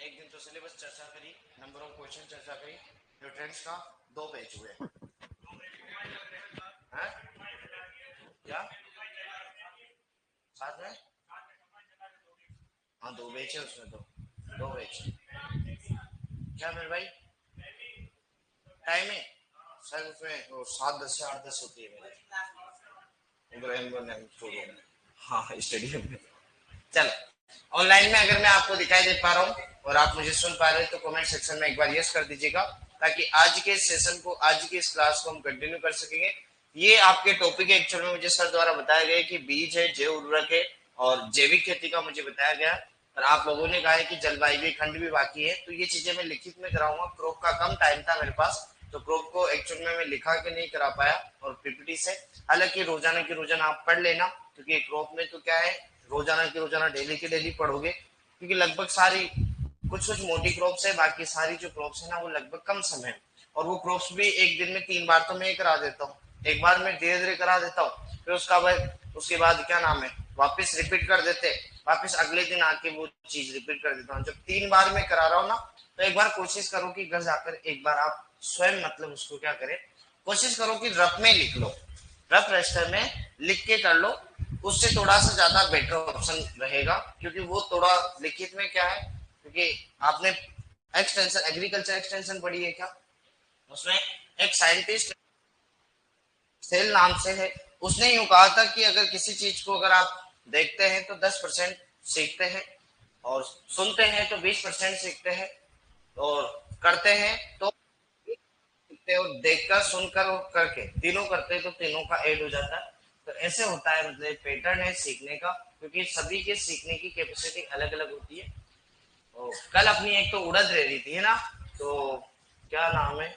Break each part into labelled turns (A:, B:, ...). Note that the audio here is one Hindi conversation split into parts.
A: एक दिन तो सिलेबस चर्चा करी, नंबर ऑफ क्वेश्चन चर्चा करी, न्यूट्रिएंट्स का 2 पेज हुए हैं क्या साथ में। हाँ 2 पेज है उसमें, तो 2 पेज क्या मेरे भाई टाइमिंग सर उसमें वो 7:10 से 8:10 होती है मेरी। हाँ स्टेडियम में। चलो ऑनलाइन में अगर मैं आपको दिखाई दे पा रहा हूँ और आप मुझे सुन पा रहे हैं तो कमेंट सेक्शन में एक बार यस कर दीजिएगा, ताकि आज के सेशन को, आज की इस क्लास को हम कंटिन्यू कर सकेंगे। ये आपके टॉपिक एक्चुअल में मुझे सर द्वारा बताया गया कि बीज है, जैव उर्वरक है और जैविक खेती का मुझे बताया गया। और आप लोगों ने कहा है कि जलवायु खंड भी बाकी है, तो ये चीजें मैं लिखित में कराऊंगा। क्रॉप का कम टाइम था मेरे पास, तो क्रॉप को एक्चुअल में मैं लिखा के नहीं करा पाया और पीपीटी से। हालांकि रोजाना की रोजाना आप पढ़ लेना, क्योंकि क्रॉप में तो क्या है, रोजाना की रोजाना डेली की डेली पढ़ोगे, क्योंकि लगभग सारी कुछ कुछ मोटी क्रॉप्स है, बाकी सारी जो क्रॉप्स है ना वो लगभग कम समय है। और वो क्रॉप्स भी एक दिन में 3 बार तो मैं करा देता हूँ, एक बार मैं धीरे धीरे करा देता हूँ, फिर उसके बाद क्या नाम है वापस रिपीट कर देते, वापस अगले दिन आके वो चीज रिपीट कर देता हूँ। जब 3 बार मैं करा रहा हूँ ना, तो एक बार कोशिश करो कि घर जाकर एक बार आप स्वयं मतलब उसको क्या करें, कोशिश करो कि रफ में लिख लो, रफ रजिस्टर में लिख के कर लो। उससे थोड़ा सा ज्यादा बेटर ऑप्शन रहेगा, क्योंकि वो थोड़ा लिखित में क्या है, क्योंकि आपने एक्सटेंशन, एग्रीकल्चर एक्सटेंशन पढ़ी है क्या, उसमें एक साइंटिस्ट सेल नाम से है, उसने यूं कहा था कि अगर किसी चीज को अगर आप देखते हैं तो 10% सीखते हैं, और सुनते हैं तो 20% सीखते हैं, और करते हैं तो सीखते हैं, और देखकर सुनकर और करके तीनों करते हैं तो तीनों का ऐड हो जाता है। तो ऐसे होता है, मतलब पैटर्न है सीखने का, क्योंकि सभी के सीखने की कैपेसिटी अलग अलग होती है। कल अपनी एक तो उड़द रह रही थी है ना, तो क्या नाम है,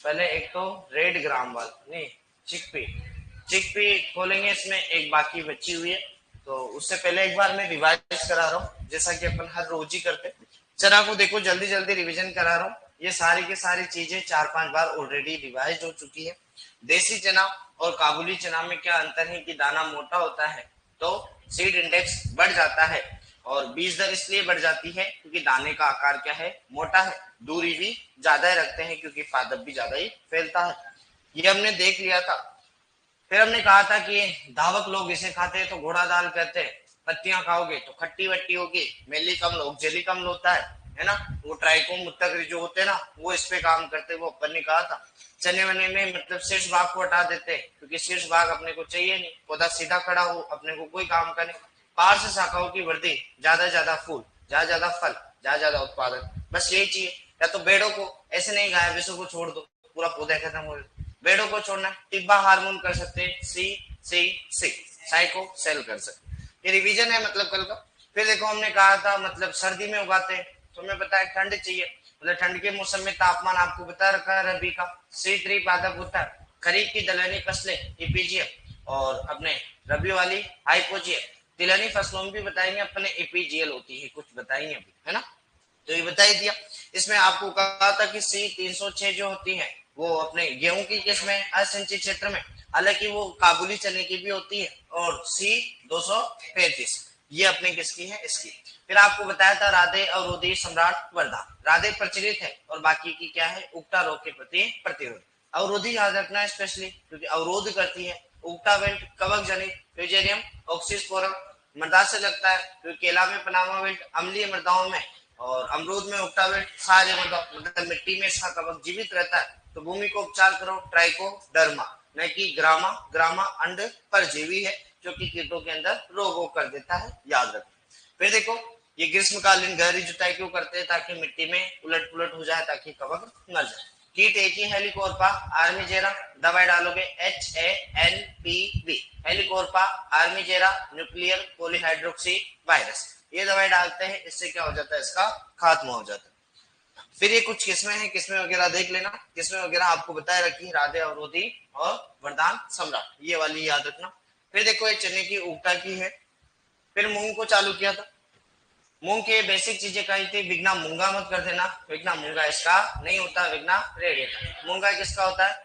A: पहले एक तो रेड ग्राम वाला नहीं, चिकपी, चिकपी खोलेंगे, इसमें एक बाकी बची हुई है, तो उससे पहले एक बार मैं रिवाइज करा रहा हूँ, जैसा कि अपन हर रोज ही करते। चना को देखो जल्दी जल्दी रिवीजन करा रहा हूँ, ये सारी की सारी चीजें 4-5 बार ऑलरेडी रिवाइज हो चुकी है। देसी चना और काबुली चना में क्या अंतर है कि दाना मोटा होता है तो सीड इंडेक्स बढ़ जाता है, और बीज दर इसलिए बढ़ जाती है क्योंकि दाने का आकार क्या है, मोटा है, दूरी भी ज्यादा रखते हैं क्योंकि पादप भी ज्यादा ही फैलता है। ये हमने देख लिया था। फिर हमने कहा था कि धावक लोग इसे खाते हैं तो घोड़ा दाल कहते हैं, पत्तियां खाओगे तो खट्टी वट्टी होगी, मेली कम लोग जेली कम होता है ना, वो ट्राइकोम मुत्तकरी जो होते हैं ना वो इस पे काम करते, वो अपन ने कहा था। चने वने में मतलब शीर्ष भाग को हटा देते हैं, क्योंकि शीर्ष भाग अपने को चाहिए नहीं, पौधा सीधा खड़ा हो अपने को कोई काम का नहीं। पार से शाखाओं की वृद्धि, ज्यादा फूल, ज्यादा फल, ज्यादा उत्पादन, बस यही चाहिए। या तो बेड़ों को ऐसे नहीं, गाय भैंसों को छोड़ दो पूरा पौधा खत्म हो जाए, बेड़ों को छोड़ना, टिब्बा हार्मोन कर सकते हैं, सी सी सी साइको सेल कर सकते हैं। ये रिवीजन है मतलब कल का। फिर देखो हमने कहा था मतलब सर्दी में उगाते हैं, तो हमें पता है ठंड चाहिए, मतलब ठंड के मौसम में तापमान आपको बता रखा है रबी का C3 पादप होता है, खरीफ की दलहनी फसलें इपीजियम, और अपने रबी वाली हाइपोजियम, तिलहनी फसलों में भी बताएंगे अपने एपीजीएल होती है, कुछ बताएंगे अभी है ना, तो ये बता ही दिया। इसमें आपको कहा था कि C306 जो होती है वो अपने गेहूं की किस्में असिंचित क्षेत्र में, हालांकि वो काबुली चने की भी होती है, और C235 ये अपने किसकी है, इसकी। फिर आपको बताया था राधे अवरोधी सम्राट वर्धा, राधे प्रचलित है और बाकी की क्या है, उगटा रोग के प्रति प्रतिरोध। अवरोधी याद रखना है स्पेशली, क्योंकि अवरोध करती है। उगटा बेल्ट कवक जनित फ्यूजेरियम ऑक्सीस्पोरम मृदा से लगता है, क्योंकि केला में पनामा बेल्ट अम्लीय मृदाओं में, और अमरूद में उगटा बेल्ट सारे मतलब मिट्टी में इसका कवक जीवित रहता है। तो भूमि को उपचार करो ट्राइकोडर्मा, न कि ग्रामा, ग्रामा अंड परजीवी है जो कि कीटों के अंदर रोगों कर देता है, याद रखो। फिर देखो ये ग्रीष्मकालीन गहरी जुताई क्यों करते हैं, ताकि मिट्टी में उलट पुलट हो जाए, ताकि कवक मर जाए। कीट एक ही हेलिकोरपा आर्मीजेरा, दवाई डालोगे HANPV, Helicoverpa armigera nuclear polyhydroxy virus, ये दवाई डालते हैं, इससे क्या हो जाता है, इसका खात्मा हो जाता है। फिर ये कुछ किस्में हैं, किस्में वगैरह देख लेना, किस्में वगैरह आपको बताए रखी, राधे अवरोधी और वरदान सम्राट, ये वाली याद रखना। फिर देखो ये चने की उगटा की है। फिर मूंग को चालू किया था, मूंग के बेसिक चीजें कही थी, विघ्ना मूंगा मत कर देना, विघ्ना मूंगा इसका नहीं होता, विघ्ना रेडिएटा। मूंगा किसका होता है,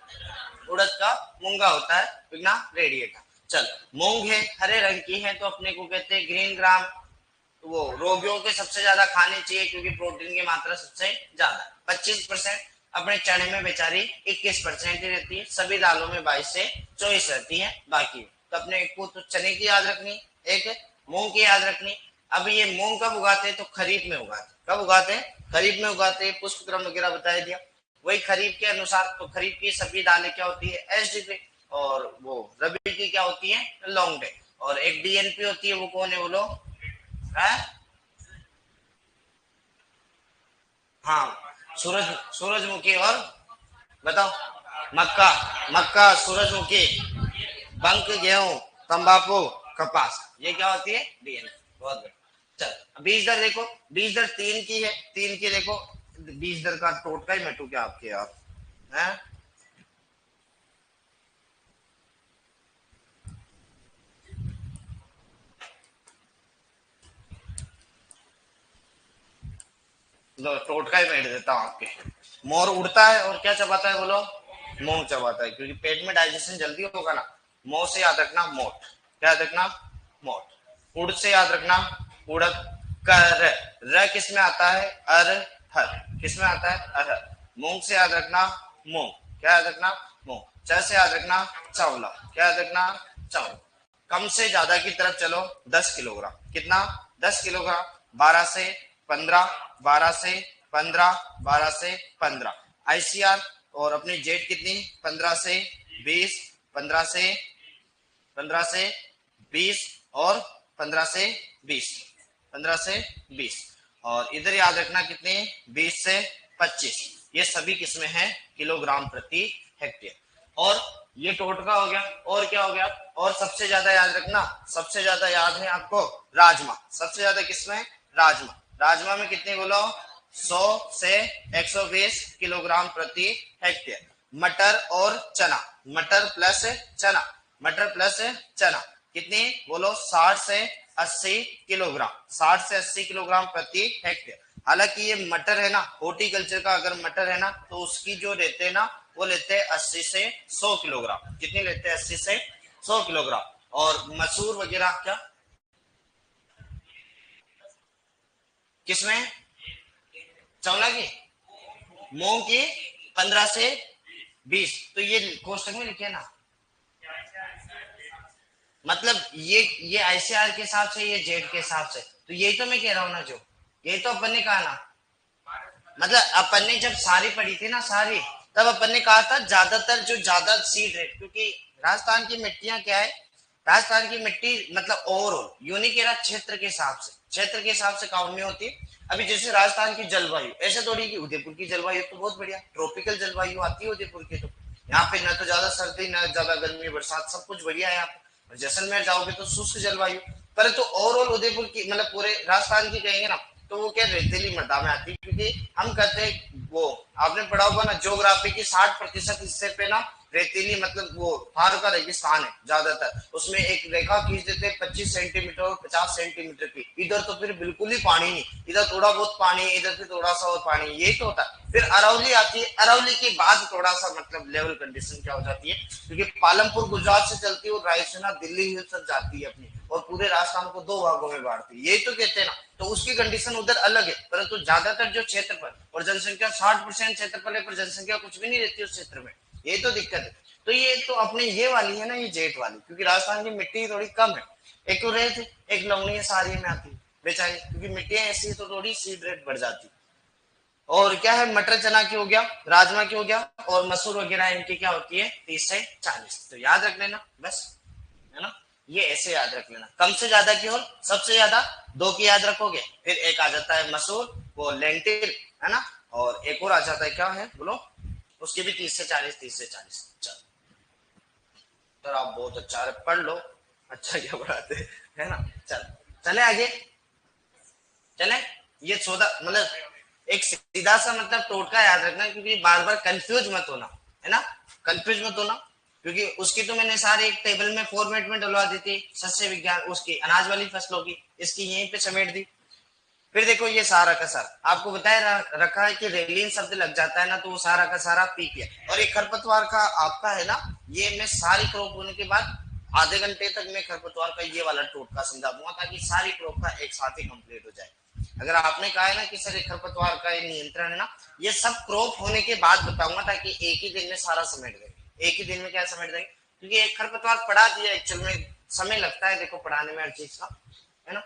A: उड़द का मूंगा होता है, विघ्ना रेडिएटा। चल मूंग है, हरे रंग की है, तो अपने को कहते हैं ग्रीन ग्राम, वो रोगियों के सबसे ज्यादा खाने चाहिए क्योंकि प्रोटीन की मात्रा सबसे ज्यादा 25%, अपने चने में बेचारी 21% ही रहती है, सभी दालों में 22 से 24 रहती है बाकी। तो अपने एक को तो चने की याद रखनी, एक मूंग की याद रखनी। अब ये मूंग कब उगाते हैं? तो खरीफ में उगाते। कब उगाते हैं? खरीफ में उगाते हैं। पुष्प क्रम वगैरह बता दिया। वही खरीफ के अनुसार, तो खरीफ की सभी दालें क्या होती है? एसडीपी, और वो रबी की क्या होती है? Long day. और एक डीएनपी होती है, वो कौन है बोलो? हाँ, सूरजमुखी और बताओ, मक्का, मक्का, सूरजमुखी, बंक, गेहूं, तंबाकू, कपास, ये क्या होती है? डीएनए। बहुत बढ़िया। चल बीज दर देखो, बीज दर 3 की है, 3 की देखो, बीज दर का टोटका ही मेटू क्या आपके यार है? लो टोटका ही बैठ देता हूँ आपके। मोर उड़ता है और क्या चबाता है बोलो? मूंग चबाता है, क्योंकि पेट में डाइजेशन जल्दी होगा ना। मो से याद रखना मोट, क्या याद रखना? मोट। उड़ से याद रखना उड़द। कर, र किस में आता है? अर हर, किस में आता है? अरहर। मूंग से याद रखना मूंग, क्या याद रखना? मूंग। च से याद रखना चावला, क्या याद रखना? चावल। कम से ज्यादा की तरफ चलो, 10 किलोग्राम। कितना? 10 किलोग्राम। 12 से 15, 12 से 15, 12 से 15 आईसीआर। और अपनी जेट कितनी? 15 से 20, 15 से 20 और 15 से 20, 15 से 20। और इधर याद रखना कितने? 20 से 25। ये सभी किसमें है? किलोग्राम प्रति हेक्टेयर। और ये टोटका हो गया। और क्या हो गया? और सबसे ज्यादा याद रखना, सबसे ज्यादा याद है आपको राजमा। सबसे ज्यादा किसमें? राजमा। राजमा में कितने बोलो? 100 से 120 किलोग्राम प्रति हेक्टेयर। मटर और चना, मटर प्लस चना, मटर प्लस चना कितनी बोलो? 60 से 80 किलोग्राम, 60 से 80 किलोग्राम प्रति हेक्टेयर। हालांकि ये मटर है ना, हॉर्टिकल्चर का अगर मटर है ना, तो उसकी जो रहते हैं ना, वो लेते हैं 80 से 100 किलोग्राम। कितनी लेते हैं? 80 से 100 किलोग्राम। और मसूर वगैरह क्या किसमें? चौला की, मूंग की 15 से 20। तो ये कोष्टक में लिखे ना, मतलब ये आईसीआर के हिसाब से, ये जेड के हिसाब से। तो यही तो मैं कह रहा हूँ ना, जो यही तो अपन ने कहा ना। मतलब अपन ने जब सारी पढ़ी थी ना, सारी, तब अपन ने कहा था ज्यादातर जो ज्यादा सीड रेट, क्योंकि राजस्थान की मिट्टियां क्या है? राजस्थान की मिट्टी मतलब ओवरऑल यूनिक एरा क्षेत्र के हिसाब से, क्षेत्र के हिसाब से काउंट नहीं होती। अभी जैसे राजस्थान की जलवायु ऐसे थोड़ी की, उदयपुर की जलवायु तो बहुत बढ़िया ट्रॉपिकल जलवायु आती है उदयपुर की। तो यहाँ पे न तो ज्यादा सर्दी न ज्यादा गर्मी, बरसात, सब कुछ बढ़िया है यहाँ पे। जैसलमेर जाओगे तो शुष्क जलवायु। परंतु ओवरऑल उदयपुर की मतलब पूरे राजस्थान की कहेंगे ना, तो वो क्या रेतीली मृदा में आती है। क्योंकि हम कहते हैं वो, आपने पढ़ा होगा ना ज्योग्राफी की 60% हिस्से पे ना रेतीली, मतलब वो थार का रेगिस्तान है ज्यादातर। उसमें एक रेखा खींच देते 25 सेंटीमीटर और 50 सेंटीमीटर की। इधर तो फिर बिल्कुल ही पानी नहीं, इधर थोड़ा बहुत पानी, इधर फिर थोड़ा सा और पानी, यही तो होता है। फिर अरावली आती है, अरावली के बाद थोड़ा सा मतलब लेवल कंडीशन क्या हो जाती है, क्योंकि पालमपुर गुजरात से चलती है और रायसेना दिल्ली हिल तक जाती है अपनी, और पूरे राजस्थान को 2 भागों में बांटती है। यही तो कहते हैं ना। तो उसकी कंडीशन उधर अलग है। परंतु ज्यादातर जो क्षेत्रफल और जनसंख्या, 60% क्षेत्रफल है पर जनसंख्या कुछ भी नहीं रहती उस क्षेत्र में। यही तो दिक्कत है। तो ये तो अपने ये वाली है ना, ये जेट वाली, क्योंकि राजस्थान की मिट्टी थोड़ी कम है। एक तो रेत, एक लवणीय सारी में आती है बेचारी, क्योंकि मिट्टियां ऐसी है तो थोड़ी सीड रेट बढ़ जाती है। और क्या है? मटर चना की हो गया, राजमा की हो गया, और मसूर वगैरह इनकी क्या होती है? 30 से 40। तो याद रख लेना बस, है ना। ये ऐसे याद रख लेना, कम से ज्यादा की और सबसे ज्यादा, 2 की याद रखोगे। फिर एक आ जाता है मसूर, वो लेंटिल, है ना। और एक और आ जाता है, क्या है बोलो? उसके भी 30 से 40, 30 से 40। चलो सर आप बहुत अच्छा है, पढ़ लो। अच्छा क्या पढ़ाते है ना। चल चले आगे, चले। ये 14 मतलब एक सीधा सा मतलब टोटका याद रखना, क्योंकि बार बार कंफ्यूज मत होना, है ना। कंफ्यूज मत होना, क्योंकि उसकी तो मैंने सारी एक टेबल में फॉर्मेट में डलवा दी थी, सस्य विज्ञान उसकी अनाज वाली फसलों की, इसकी यहीं पे समेट दी। फिर देखो ये सारा का सारा आपको बताया रखा है कि रेलिन शब्द लग जाता है ना, तो वो सारा का सारा पी किया। और ये खरपतवार का आपका है ना, ये मैं सारी क्रॉप होने के बाद आधे घंटे तक मैं खरपतवार का ये वाला टोटका समझा दूंगा ताकि सारी क्रॉप का एक साथ ही कंप्लीट हो जाए। अगर आपने कहा है ना कि सर खरपतवार का ये नियंत्रण है ना, ये सब क्रॉप होने के बाद बताऊंगा ताकि एक ही दिन में सारा समेट देंगे। एक ही दिन में क्या समेट देंगे, क्योंकि एक खरपतवार पढ़ा दिया एक्चुअल में समय लगता है देखो पढ़ाने में हर चीज का, है ना।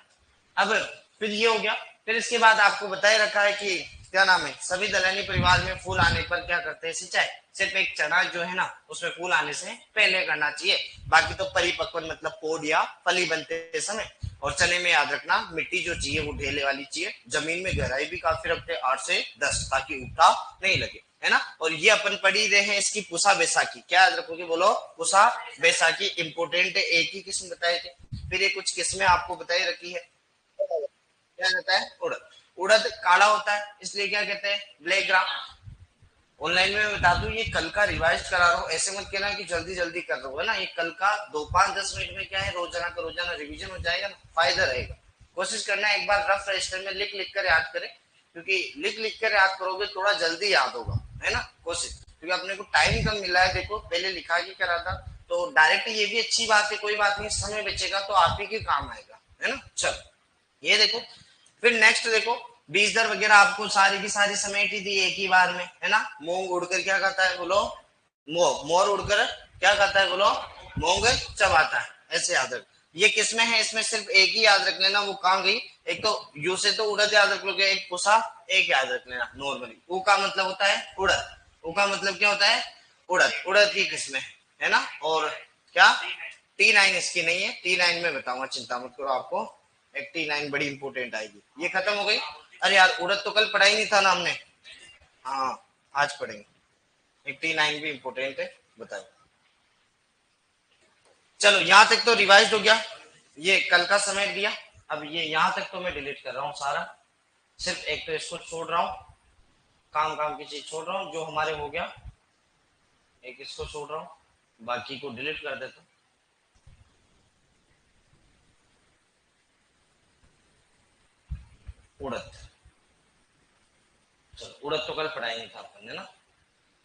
A: अब फिर ये हो गया, फिर इसके बाद आपको बताया रखा है कि क्या नाम है, सभी दलहनी परिवार में फूल आने पर क्या करते हैं, सिंचाई। सिर्फ एक चना जो है ना उसमें फूल आने से पहले करना चाहिए, बाकी तो परिपक्व मतलब पोड या फली बनते समय। और चने में याद रखना मिट्टी जो चाहिए वो ढेले वाली चाहिए, जमीन में गहराई भी काफी रखते हैं 8 से 10 ताकि उठा नहीं लगे, है ना। और ये अपन पढ़ी रहे हैं इसकी पुसा बैसाखी, क्या याद रखोगे बोलो, पुसा बैसाखी इंपोर्टेंट है, एक ही किस्म बताए थे। फिर ये कुछ किस्में आपको बताई रखी है, क्या कहता है, उड़द। उड़द काला होता है इसलिए क्या कहते हैं, ब्लैक ग्राम। ऑनलाइन में बता दूं ये कल का रिवाइज करा रहा हूँ, ऐसे मत कहना कि जल्दी जल्दी कर रहा हूँ, है ना। ये कल का 2-5-10 मिनट में क्या है रोजाना का रोजाना रिवीजन हो जाएगा ना, फायदा रहेगा। कोशिश करना एक बार रफ रजिस्टर में लिख लिख कर याद करें, क्योंकि लिख लिख कर याद करोगे थोड़ा जल्दी याद होगा, है ना। कोशिश, क्योंकि अपने को टाइम कम मिला है, देखो पहले लिखा के करा था तो डायरेक्ट ये भी अच्छी बात है, कोई बात नहीं, समय बचेगा तो आप ही के काम आएगा, है ना। चलो ये देखो, फिर नेक्स्ट देखो बीज दर वगैरह आपको सारी की सारी समेट ही दी एक ही बार में, है ना। मूंग उड़कर क्या करता है बोलो, मोर उड़कर क्या करता है बोलो, मूंग चबाता है, ऐसे याद रख। ये किसमें है, इसमें सिर्फ एक ही याद रख लेना, वो कहाँ गई, एक तो यू से तो उड़द याद रख लोगे, एक पुसा एक याद रख लेना नॉर्मली। ऊ का मतलब होता है उड़द, ऊ का मतलब क्या होता है उड़द, उड़द की किस्में, है ना। और क्या T9 इसकी नहीं है, T9 में बताऊंगा, चिंता मत करो, आपको एक T9 बड़ी इंपोर्टेंट आएगी। ये खत्म हो गई, अरे यार उड़द तो कल पढ़ा ही नहीं था ना हमने, हाँ आज पढ़ेंगे। एक T9 भी इंपोर्टेंट है, बताओ। चलो यहाँ तक तो रिवाइज हो गया, ये कल का समय दिया। अब ये यहाँ तक तो मैं डिलीट कर रहा हूँ सारा, सिर्फ एक तो इसको छोड़ रहा हूँ, काम काम की चीज छोड़ रहा हूँ जो हमारे हो गया, एक इसको छोड़ रहा हूँ, बाकी को डिलीट कर देता हूँ। उड़द, चलो उड़द तो कल पढ़ाई नहीं था अपन ने ना,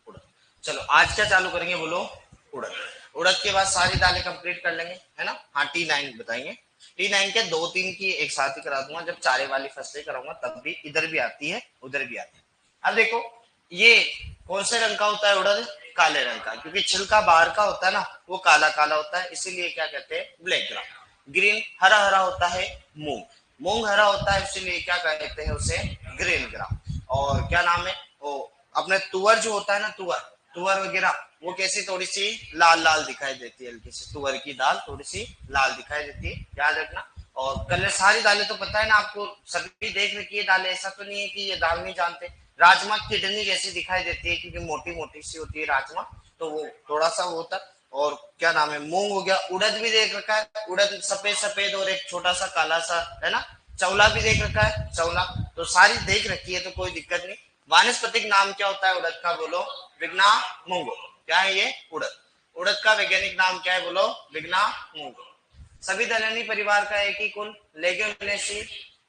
A: उड़द। चलो आज क्या चालू करेंगे बोलो, उड़द। उड़द के बाद सारी दालें कंप्लीट कर लेंगे, है ना। हाँ T9 बताएंगे, T9 के 2-3 की एक साथ ही करा दूंगा, जब चारे वाली फसलें कराऊंगा तब भी इधर भी आती है उधर भी आती है। अब देखो ये कौन से रंग का होता है उड़द, काले रंग का, क्योंकि छिलका बाहर का होता है ना वो काला काला होता है, इसीलिए क्या कहते हैं ब्लैक ग्राम। ग्रीन हरा हरा होता है मूंग, मूंग हरा होता है इसीलिए क्या कहते हैं उसे ग्रीन ग्राम। और क्या नाम है वो अपने तुअर जो होता है ना, तुअर तुअर वगैरह वो कैसी थोड़ी सी लाल लाल दिखाई देती है, हल्की सी तुअर की दाल थोड़ी सी लाल दिखाई देती है, याद रखना। और कलर सारी दालें तो पता है ना आपको, सभी देख रखी है दालें, ऐसा तो नहीं है कि ये दाल नहीं जानते। राजमा किडनी जैसी दिखाई देती है क्योंकि मोटी मोटी सी होती है राजमा, तो वो थोड़ा सा वो होता। और क्या नाम है मूंग हो गया, उड़द भी देख रखा है, उड़द सफेद सफेद और एक छोटा सा काला सा, है ना। चौला भी देख रखा है, चौला तो सारी देख रखी है तो कोई दिक्कत नहीं। वानस्पतिक नाम क्या होता है उड़द का बोलो, विग्ना मूंगो। क्या है ये उड़द, उड़द का वैज्ञानिक नाम क्या है बोलो, विग्ना मूंगो। सभी दलहनी परिवार का एक ही कुल, लेग्यूमिनेसी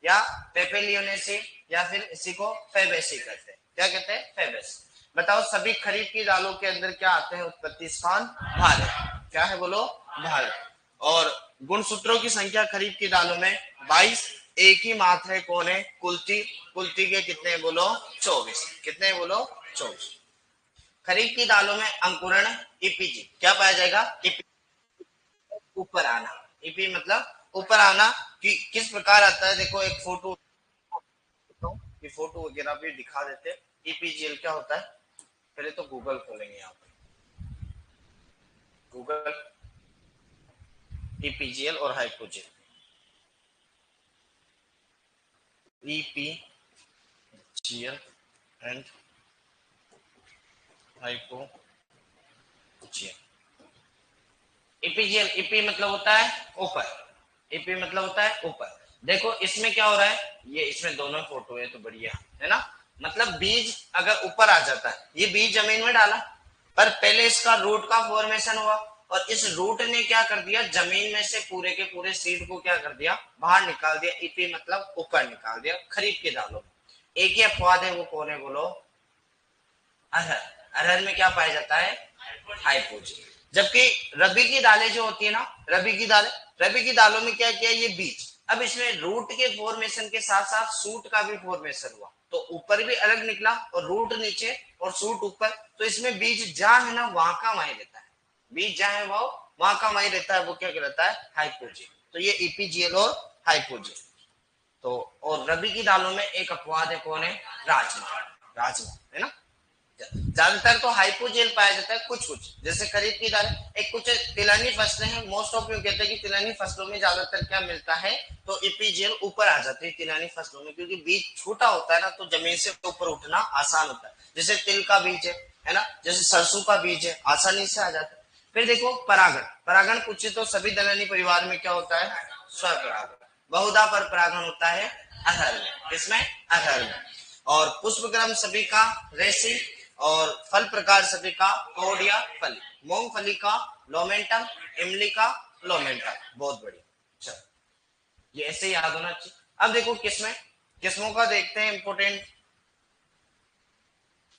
A: या पेपेलियोनेसी, या फिर इसी को फेबेसी कहते हैं, क्या कहते हैं फेबेसी। बताओ सभी खरीफ की दालों के अंदर क्या आते हैं उत्पत्ति स्थान, भारत, क्या है बोलो भारत। और गुणसूत्रों की संख्या खरीफ की दालों में 22, एक ही मात्र है कौन है कुल्थी, कुल्थी के कितने बोलो 24, कितने बोलो 24। खरीफ की दालों में अंकुरण ईपीजी क्या पाया जाएगा, ऊपर आना, ईपी मतलब ऊपर आना। कि किस प्रकार आता है देखो एक फोटो, ये फोटो वगैरह भी दिखा देते हैं। ईपीजीएल क्या होता है, पहले तो गूगल खोलेंगे यहाँ पे, गूगल ईपीजीएल और hypogeal, epigeal and hypogeal. Epigeal, EP मतलब होता है ऊपर, ईपी मतलब होता है ऊपर। देखो इसमें क्या हो रहा है, ये इसमें दोनों फोटो है तो बढ़िया है ना। मतलब बीज अगर ऊपर आ जाता है, ये बीज जमीन में डाला पर पहले इसका रूट का फॉर्मेशन हुआ, और इस रूट ने क्या कर दिया जमीन में से पूरे के पूरे सीड को क्या कर दिया बाहर निकाल दिया, ईपी मतलब ऊपर निकाल दिया खरीफ के दालों में। एक ही अपवाद है वो कौन है बोलो, अरहर। अरहर में क्या पाया जाता है हाइपोजीन, जबकि रबी की दालें जो होती है ना, रबी की दालों में क्या किया, ये बीज। अब इसमें रूट के फॉर्मेशन के साथ साथ सूट का भी फॉर्मेशन हुआ, तो ऊपर भी अलग निकला और रूट नीचे और सूट ऊपर, तो इसमें बीज जहां है ना वहां का वहीं रहता है, बीज जहां है वो वहां का वहीं रहता है, वो क्या कहलाता है, हाइपोजेन। तो ये इपीजीएल और हाइपोजेन। तो और रबी की दालों में एक अपवाद है, कौन है, राजमा, राजमा है ना। ज्यादातर तो हाइपोजेल पाया जाता है, कुछ कुछ जैसे खरीफ की दाल, एक कुछ तिलहनी फसलें हैं, मोस्ट ऑफ यू कहते हैं कि तिलहनी फसलों में ज्यादातर क्या मिलता है, तो इपीजेल ऊपर आ जाती है तिलहनी फसलों में, क्योंकि बीज छोटा होता है ना, तो जमीन से ऊपर उठना आसान होता है। जैसे तिल का बीज है ना, जैसे सरसों का बीज है, आसानी से आ जाता है। फिर देखो परागण, परागण पूछे तो सभी दलहनी परिवार में क्या होता है, स्वपरागण। बहुधा पर परागण होता है अरहर में, किसमें, अरहर में। और पुष्प क्रम सभी का रेसी, और फल प्रकार सभी का कोड या फली। मूंगफली का लोमेंटम, इमली का लोमेंटम। बहुत बढ़िया, चलो ये ऐसे याद होना चाहिए। अब देखो किस्में, किस्मों का देखते हैं इंपोर्टेंट।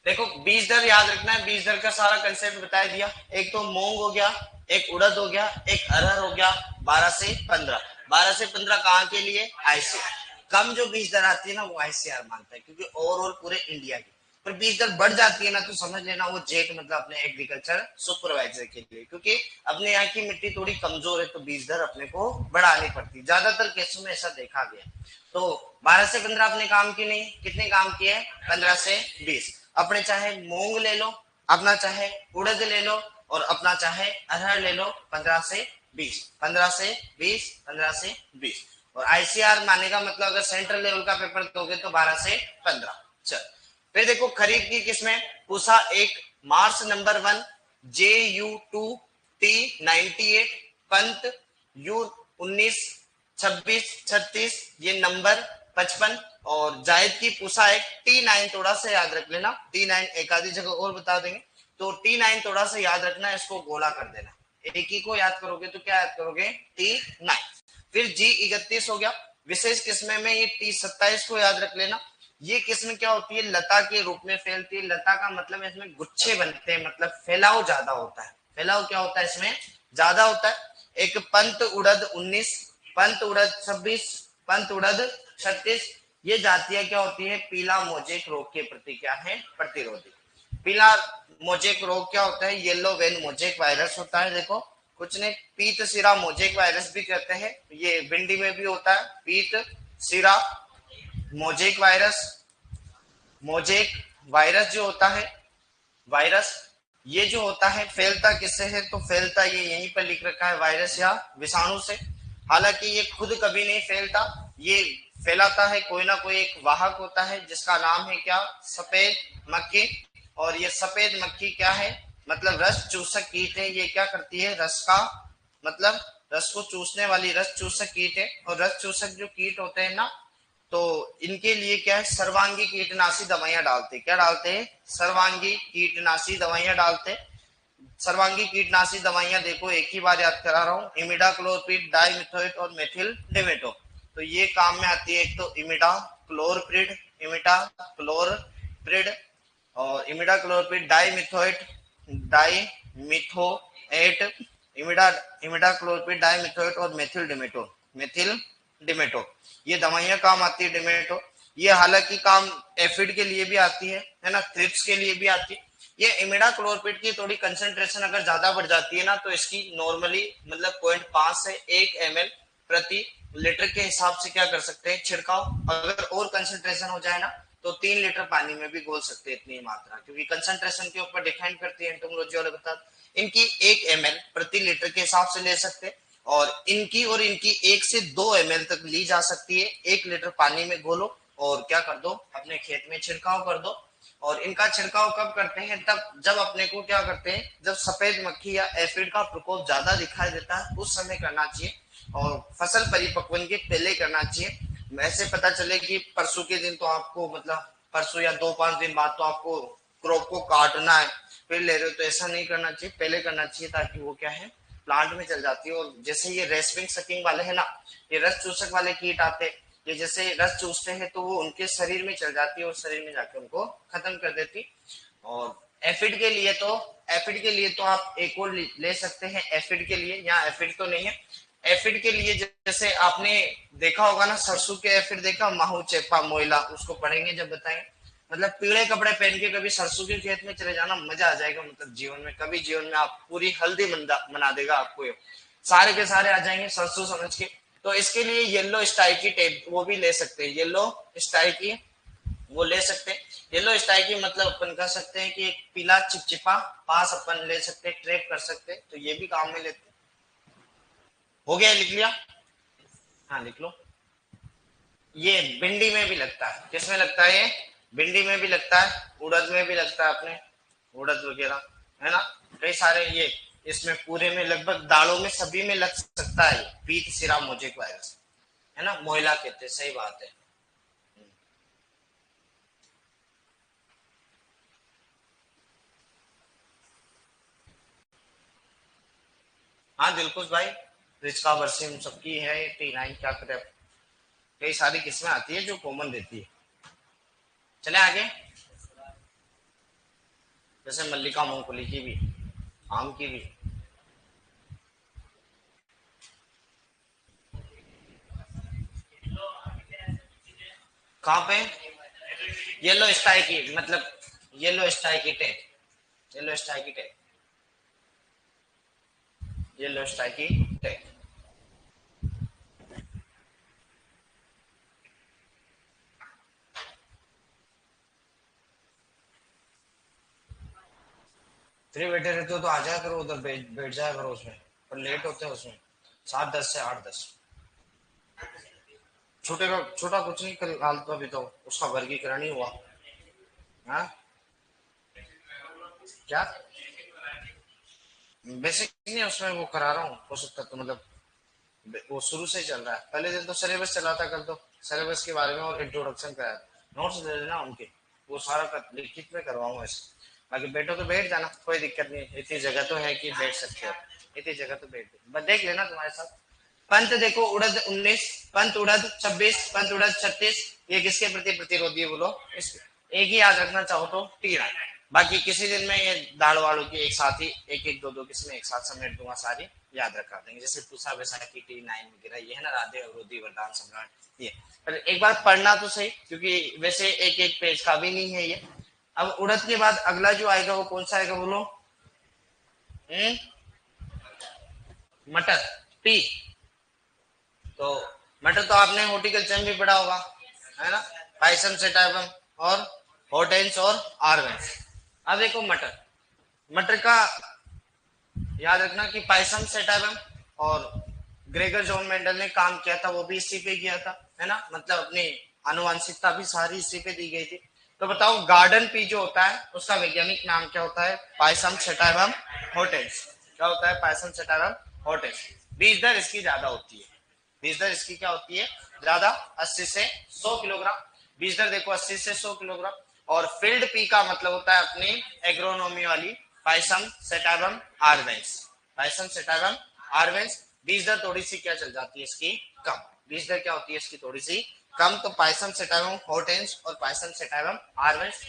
A: देखो बीज दर याद रखना है, बीज दर का सारा कंसेप्ट बता दिया। एक तो मूंग हो गया, एक उड़द हो गया, एक अरहर हो गया। 12 से 15, 12 से 15 कहाँ के लिए, आईसीआर। कम जो बीज दर आती है ना वो आईसीआर मानता है, क्योंकि ओवरऑल पूरे इंडिया की। पर बीज दर बढ़ जाती है ना तो समझ लेना वो जेट मतलब अपने एग्रीकल्चर सुपरवाइजर के लिए, क्योंकि अपने यहाँ की मिट्टी थोड़ी कमजोर है, तो बीज दर अपने को बढ़ानी पड़ती है। ज्यादातर केसों में ऐसा देखा गया। तो 12 से 15 अपने काम की नहीं, कितने काम किए, 15 से 20। अपने चाहे मूंग ले लो, अपना चाहे उड़द ले लो, और अपना चाहे अरहर ले लो, 15 से 20, 15 से 20, 15 से 20। और आईसीआर मानने का मतलब अगर सेंट्रल लेवल का पेपर दोगे तो 12 से 15। चल फिर देखो खरीफ की किस्में, पूसा एक, Mars number 1, JU2T98, Pant U19, 26, 36, ये नंबर 55। और जायद की पूसा एक T9, थोड़ा सा याद रख लेना, T9 एक आधी जगह और बता देंगे, तो T9 थोड़ा सा याद रखना, इसको गोला कर देना। एक ही को याद करोगे तो क्या याद करोगे, T9। फिर G31 हो गया। विशेष किस्में में ये T27 को याद रख लेना। ये किस्म क्या होती है, लता के रूप में फैलती है। लता का मतलब इसमें गुच्छे बनते हैं, मतलब फैलाव ज्यादा होता है। फैलाव क्या होता है, इसमें ज्यादा होता है। एक पंत उड़द 19, पंत उड़द 26, पंत उड़द 36। ये जातियां क्या होती है, पीला मोजेक रोग के प्रति क्या है, प्रतिरोधी। पीला मोजेक रोग क्या होता है, येलो वेन मोजेक वायरस होता है। देखो कुछ ने पीत सिरा मोजेक वायरस भी कहते हैं, ये भिंडी में भी होता है, पीत सिरा मोजेक वायरस। मोजेक वायरस जो होता है, वायरस ये जो होता है फैलता किससे है, तो फैलता ये यहीं पर लिख रखा है, वायरस या विषाणु से। हालांकि ये खुद कभी नहीं फैलता, ये फैलाता है कोई ना कोई एक वाहक होता है, जिसका नाम है क्या, सफेद मक्खी। और ये सफेद मक्खी क्या है, मतलब रस चूसक कीट है। ये क्या करती है, रस का मतलब रस को चूसने वाली रस चूसक कीट है। और रस चूसक जो कीट होते हैं ना, तो इनके लिए क्या है, सर्वांगी कीटनाशी दवाइयां डालते, क्या डालते हैं, सर्वांगी कीटनाशी दवाइयां डालते। सर्वांगी कीटनाशी दवाइयां देखो एक ही बार याद करा रहा हूँ, इमिडाक्लोप्रिड, डाइमिथोएट और मेथिल डिमेटो। तो ये काम में आती है, एक तो इमिडाक्लोप्रिड, इमिडाक्लोप्रिड, और imidacloprid, dimethoate, dimethoate, imidacloprid, dimethoate और मेथिल डिमेटो, मेथिल डिमेटो। ये दवाइयां काम आती है डिमेटो। ये हालांकि काम एफिड के लिए भी आती है ना, थ्रिप्स के लिए भी आती है। ये इमिडाक्लोप्रिड की थोड़ी कंसंट्रेशन अगर ज्यादा बढ़ जाती है ना, तो इसकी नॉर्मली मतलब 0.5 से 1 ml प्रति लीटर के हिसाब से क्या कर सकते हैं, छिड़काव। अगर और कंसंट्रेशन हो जाए ना तो 3 लीटर पानी में भी घोल सकते हैं, इतनी मात्रा, क्योंकि कंसंट्रेशन के ऊपर डिपेंड करती है एंटोमोलॉजी वाले बता। इनकी 1 ml प्रति लीटर के हिसाब से ले सकते हैं, और इनकी 1 से 2 ml तक ली जा सकती है। 1 लीटर पानी में घोलो और क्या कर दो, अपने खेत में छिड़काव कर दो। और इनका छिड़काव कब करते हैं, तब जब अपने को क्या करते हैं, जब सफेद मक्खी या एफिड का प्रकोप ज्यादा दिखाई देता है, उस समय करना चाहिए। और फसल परिपक्वन के पहले करना चाहिए। ऐसे पता चले कि परसों के दिन तो आपको मतलब परसों या 2-5 दिन बाद तो आपको क्रॉप को काटना है, फिर ले रहे हो, तो ऐसा नहीं करना चाहिए, पहले करना चाहिए, ताकि वो क्या है, प्लांट में चल जाती है। और जैसे ये रेस्पिंग सकिंग वाले है ना, ये रस चूसक वाले कीट आते, ये जैसे रस चूसते हैं तो वो उनके शरीर में चल जाती है और शरीर में जाके उनको खत्म कर देती। और एफिड के लिए तो आप एक और ले सकते हैं। एफिड के लिए, यहाँ एफिड तो नहीं है। एफिड के लिए जैसे आपने देखा होगा ना, सरसों के एफिड देखा, माहू चेपा मोइला, उसको पढ़ेंगे जब बताएंगे। मतलब पीले कपड़े पहन के कभी सरसों के खेत में चले जाना, मजा आ जाएगा। मतलब जीवन में कभी जीवन में आप पूरी हल्दी मना देगा आपको ये। सारे के सारे आ जाएंगे सरसों समझ के। तो इसके लिए येलो स्टाई की टेप वो भी ले सकते हैं, येलो स्टाई की वो ले सकते हैं। येलो स्टाई की मतलब अपन कह सकते हैं कि एक पीला चिपचिपा पास अपन ले सकते हैं, ट्रैप कर सकते हैं, तो ये भी काम में लेते हैं। हो गया, लिख लिया? हाँ लिख लो। ये भिंडी में भी लगता है। किसमें लगता है ये? भिंडी में भी लगता है, उड़द में भी लगता है, अपने उड़द वगैरह है ना, कई सारे ये इसमें पूरे में लगभग दालों में सभी में लग सकता है। पीत सिरा मोजेक वायरस है ना, मोइला कहते हैं, सही बात है। हाँ दिलकुश भाई, रिचका वर्षिम सबकी है T9 क्या करें, कई सारी किस्में आती है जो कॉमन रहती है। चले आगे, जैसे मल्लिका मूंगफली की भी, आम की भी। कहाँ पे? येलो स्टाई की मतलब, येलो स्टाई की टेप, येलो स्टाई की टेप, येलो स्टाई की टेप। फ्री बैठे रहते हो तो आ जाया करो उधर, बैठ जाया करो उसमें, पर लेट होते हैं उसमें 7:10 से 8:10। छोटे का छोटा कुछ नहीं, कल हाल तो अभी तो उसका वर्गीकरण ही हुआ। हाँ क्या? बेसिक नहीं, उसमें वो करा रहा हूँ, हो सकता तो मतलब वो शुरू से ही चल रहा है। पहले दिन तो सिलेबस चला था, कल तो सिलेबस के बारे में और इंट्रोडक्शन कराया। नोट्स दे देना उनके, वो सारा लिखित में करवाऊंगा ऐसे। बाकी बैठो तो बैठ जाना, कोई दिक्कत नहीं, इतनी जगह तो है कि बैठ सकते हो, इतनी जगह तो बैठ, बस देख लेना तुम्हारे साथ। पंत देखो, उड़द 19, पंत उड़द 26, पंत उड़द 36, ये किसके प्रति प्रतिरोधी है बोलो? इसके। एक ही याद रखना चाहो तो टीरा। बाकी किसी दिन में ये दाल वालों की एक साथ ही एक एक दो दो किस्में एक साथ समेट दूंगा, सारी याद रखा देंगे। जैसे पूसा बैसाखी T9 वगैरह ये है ना, राधे अवरोधी वरदान सम्राट ये। पर एक बार पढ़ना तो सही, क्योंकि वैसे एक एक पेज का भी नहीं है ये। अब उड़द के बाद अगला जो आएगा वो कौन सा आएगा बोलो? मटर, टी। तो मटर तो आपने हॉर्टिकल्चर में भी पढ़ा होगा, है ना, पाइसम सेटाइवम और हॉर्टेंस और आर्वेंस। अब देखो मटर, मटर का याद रखना कि पाइसम सेटाइवम और ग्रेगर जॉन मेंडल ने काम किया था, वो भी इसी पे किया था, है ना, मतलब अपनी आनुवंशिकता भी सारी इसी पे दी गई थी। तो बताओ गार्डन पी जो होता है उसका वैज्ञानिक नाम क्या होता है? Pisum sativum Hortense. क्या होता है? Pisum sativum Hortense. बीज दर इसकी ज्यादा होती है, बीज दर इसकी क्या होती है? ज्यादा, 80 से 100 किलोग्राम बीज दर देखो, 80 से 100 किलोग्राम। और फील्ड पी का मतलब होता है अपनी एग्रोनॉमी वाली पाइसम सेटाइवम आर्वेंस, पाइसम सेटाइवम आर्वेंस। बीज दर थोड़ी सी क्या चल जाती है इसकी? कम। बीज दर क्या होती है इसकी? थोड़ी सी कम। तो पाइसम सेटाइवम हॉर्टेंस और पाइसम सेटाइवम आर्वेंस।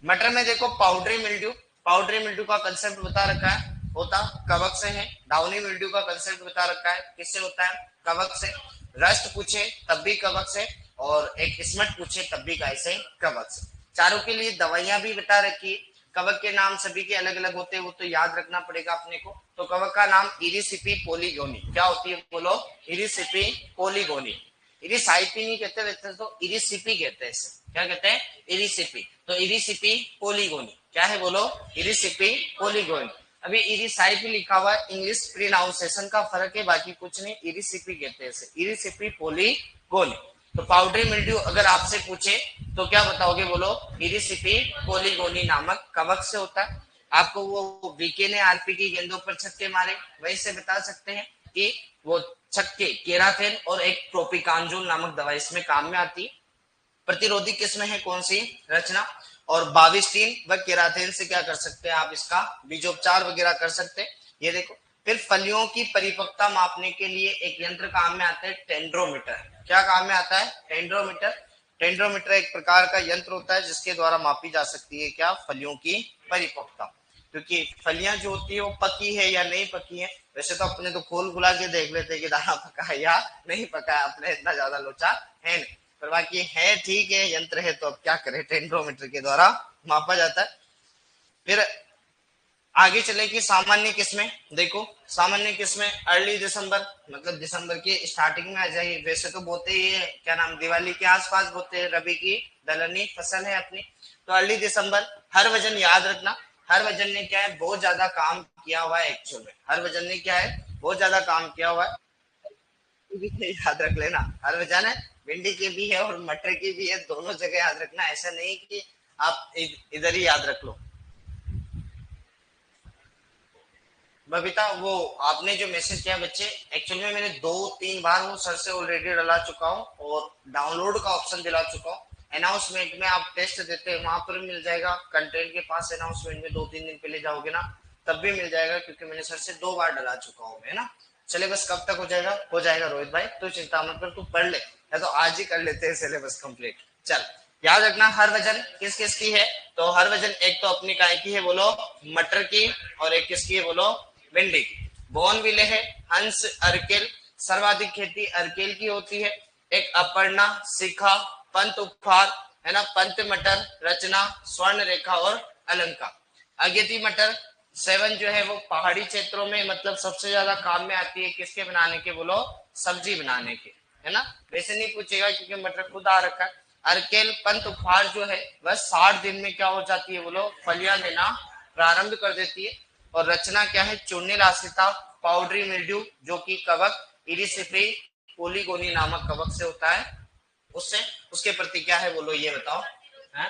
A: मटर में देखो पाउडरी मिल्ड्यू, पाउडरी मिल्ड्यू का कंसेप्ट बता रखा है, होता कवक से है। डाउनी मिल्ड्यू का कंसेप्ट बता रखा है, किससे होता है? कवक से। रस्ट पूछे तब भी कवक से, और एक स्मट पूछे तब भी कैसे? कवक से। चारों के लिए दवाइयां भी बता रखी है। कवक के नाम सभी के अलग अलग होते हैं, वो तो याद रखना पड़ेगा अपने को। तो कवक का नाम इरिसिपी पोलीगोनी, क्या होती है बोलो? इरिसिपी पोलीगोनी। इरिसाइपी नहीं कहते वैसे तो, इरिसिपी कहते हैं इसे। क्या कहते हैं? इरिसिपी। तो इरिसिपी पोलीगोनी क्या है बोलो? इरिसिपी पोलीगोनी। अभी इरिसाइपी लिखा हुआ है, इंग्लिश प्रोनाउंसिएशन का फर्क है, बाकी कुछ नहीं। इरिसिपी कहते हैं इसे, इरिसिपी पोलीगोनी। तो पाउडरी मिल्ड्यू अगर आपसे पूछे तो क्या बताओगे बोलो? इरिसिपी पोलीगोनी नामक कवक से होता है। आपको वो वीके ने आरपी की गेंदों पर छक्के मारे, वही से बता सकते हैं कि वो छक्के केराथिन और एक प्रोपिकांजोल नामक दवाई इसमें काम में आती है। प्रतिरोधी किस्म है कौन सी? रचना। और बाविस्टीन व केराथिन से क्या कर सकते हैं आप? इसका बीजोपचार वगैरह कर सकते हैं। ये देखो, फिर फलियों की परिपक्वता मापने के लिए एक यंत्र काम में आता है, टेंड्रोमीटर। क्या काम में आता है? टेंड्रोमीटर। टेंड्रोमीटर एक प्रकार का यंत्र होता है जिसके द्वारा मापी जा सकती है क्या, फलियों की परिपक्वता, क्योंकि फलियां जो होती है वो पकी है या नहीं पकी है। वैसे तो अपने तो खोल खुला के देख लेते हैं कि दाना पका है या नहीं पका है, अपने इतना ज्यादा लोचा है नहीं, पर बाकी है ठीक है, यंत्र है तो अब क्या करें, टेंड्रोमीटर के द्वारा मापा जाता है। फिर आगे चले कि सामान्य किस्में, देखो सामान्य किस्में अर्ली दिसंबर, मतलब दिसंबर की स्टार्टिंग में आ जाएगी। वैसे तो बोते ही है, क्या नाम, दिवाली के आसपास बोते हैं, रबी की दलहनी फसल है अपनी, तो अर्ली दिसंबर। हर वजन याद रखना, हर वजन ने क्या है, बहुत ज्यादा काम किया हुआ है एक्चुअल में, हर वजन ने क्या है, बहुत ज्यादा काम किया हुआ है, याद रख लेना। हर वजन है, भिंडी की भी है और मटर की भी है, दोनों जगह याद रखना, ऐसा नहीं कि आप इधर ही याद रख लो। बबीता, वो आपने जो मैसेज किया बच्चे, एक्चुअल में मैंने 2-3 बार वो सर से ऑलरेडी डला चुका हूँ और डाउनलोड का ऑप्शन दिला चुका हूँ। अनाउंसमेंट में आप टेस्ट देते हैं वहां पर मिल जाएगा, कंटेंट के पास अनाउंसमेंट में 2-3 दिन पहले जाओगे ना तब भी मिल जाएगा, क्योंकि मैंने सर से 2 बार डला चुका हूँ, है ना। सिलेबस कब तक हो जाएगा, हो जाएगा रोहित भाई, तो चिंता मत कर, तू पढ़ ले, या तो आज ही कर लेते हैं सिलेबस कंप्लीट। चल याद रखना, हर वजन किस किस की है, तो हर वजन एक तो अपनी काय की है बोलो, मटर की, और एक किसकी है बोलो, भिंडी की। बोनविले है, हंस, अर्केल, सर्वाधिक खेती अर्केल की होती है। एक अपर्णा, शिखा, पंत उपहार, है ना, पंत मटर, रचना, स्वर्ण रेखा और अलंकार। अगेती मटर 7 जो है वो पहाड़ी क्षेत्रों में मतलब सबसे ज्यादा काम में आती है, किसके बनाने के बोलो, सब्जी बनाने के, है ना। वैसे नहीं पूछेगा क्योंकि मटर खुद आ रखा है। अर्केल पंत उपहार जो है वह 60 दिन में क्या हो जाती है बोलो, फलियां देना प्रारंभ कर देती है। और रचना क्या है, चूर्णिल आश्रिता, पाउडरी मिल्ड्यू जो कि कवक इरिसिफ्री पोलीगोनी नामक कवक से होता है, उससे उसके प्रति क्या है बोलो, ये बताओ। है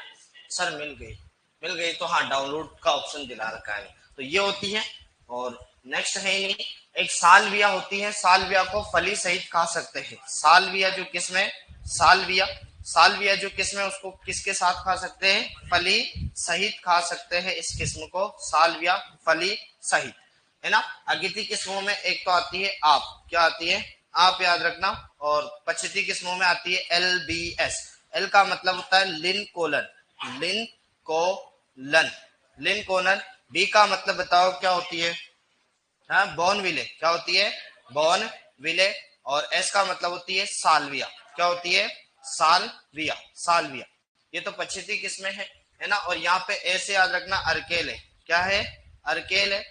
A: सर, मिल गई तो हाँ, डाउनलोड का ऑप्शन दिला रखा है, तो ये होती है। और नेक्स्ट है नहीं, एक सालविया होती है, सालविया को फली सहित खा सकते हैं। सालविया जो किस्म है, सालविया सालविया जो किस्म है उसको किसके साथ खा सकते हैं, फली सहित खा सकते हैं इस किस्म को, सालविया फली सहित, है ना। अगिती किस्मों में एक तो आती है आप, क्या आती है, आप याद रखना। और पछती किस्मों में आती है LBS, एल का मतलब होता है लिन कोलन, लिन कोलन, लिन कोलन। बी का मतलब बताओ क्या होती है, हाँ बॉन विले, क्या होती है, बॉन विले। और एस का मतलब होती है सालविया, क्या होती है, सालविया, सालविया। ये तो पछती किस्में है ना। और यहाँ पे ऐसे याद रखना, अर्केल है, क्या है, अर्केल है।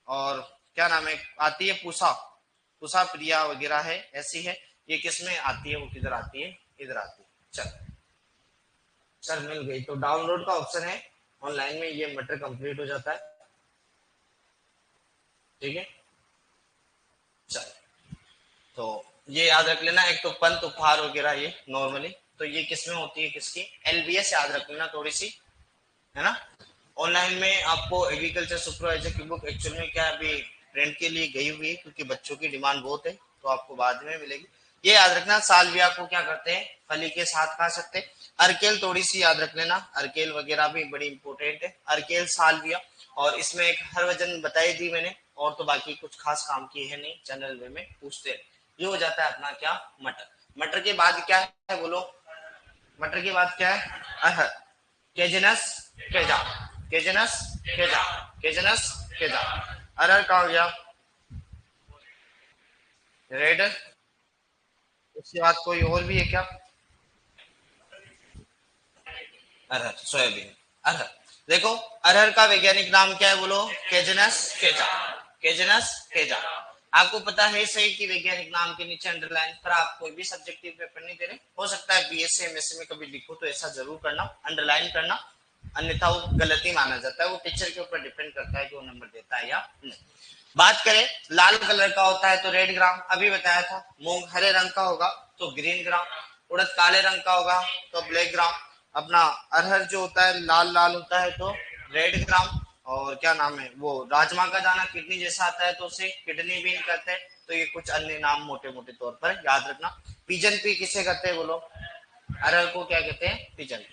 A: और क्या नाम है, आती है पूसा, पूसा प्रिया वगैरह है, ऐसी है। ये किसमें आती है, वो किधर आती है, इधर आती है। चल सर मिल गई, तो डाउनलोड का ऑप्शन है ऑनलाइन में, ये मटर कंप्लीट हो जाता है, ठीक है। चल तो ये याद रख लेना, एक तो पंत उपहार वगैरह ये नॉर्मली, तो ये किसमें होती है, किसकी, LBS याद रख लेना थोड़ी सी, है ना। ऑनलाइन में आपको एग्रीकल्चर सुपरवाइजर की बुक एक्चुअल में क्या अभी प्रिंट के लिए गई हुई है, क्योंकि बच्चों की डिमांड बहुत है, तो आपको बाद में मिलेगी। ये याद रखना, सालविया को क्या करते हैं, फली के साथ खा सकते हैं। अर्केल थोड़ी सी याद रख लेना, अर्केल वगैरह भी बड़ी इंपॉर्टेंट है, अर्केल सालविया। और इसमें एक हर वजन बताई दी मैंने, और तो बाकी कुछ खास काम की है नहीं, जनरल वे में पूछते हैं। ये हो जाता है अपना क्या, मटर। मटर के बाद क्या है बोलो, मटर के बाद क्या है, अरहर, केजनस केजा, केजनस केजा, केजनस केजा। अरहर का हो गया रेड, उसके बाद कोई और भी है क्या, अरहर, सोयाबीन, अरहर। देखो अरहर का वैज्ञानिक नाम क्या है बोलो, केजनस केजा, केजनस केजा। आपको पता है सही कि वैज्ञानिक नाम के नीचे अंडरलाइन, पर आप कोई भी सब्जेक्टिव पेपर नहीं दे रहे, हो सकता है BSc MSc में कभी लिखो तो ऐसा जरूर करना, अंडरलाइन करना, अन्यथा वो गलती माना जाता है, वो टीचर के ऊपर डिपेंड करता है कि वो नंबर देता है या नहीं। बात करें लाल कलर का होता है तो रेड ग्राम, अभी बताया था। मूंग हरे रंग का होगा तो ग्रीन ग्राम, उड़द काले रंग का होगा तो ब्लैक ग्राम। अपना अरहर जो होता है लाल लाल होता है तो रेड ग्राम। और क्या नाम है वो, राजमा का दाना किडनी जैसा आता है तो उसे किडनी बीन कहते हैं। तो ये कुछ अन्य नाम मोटे मोटे तौर पर याद रखना। पिजन पी किसे कहते हैं बोलो, अरहर को क्या कहते हैं, पिजन।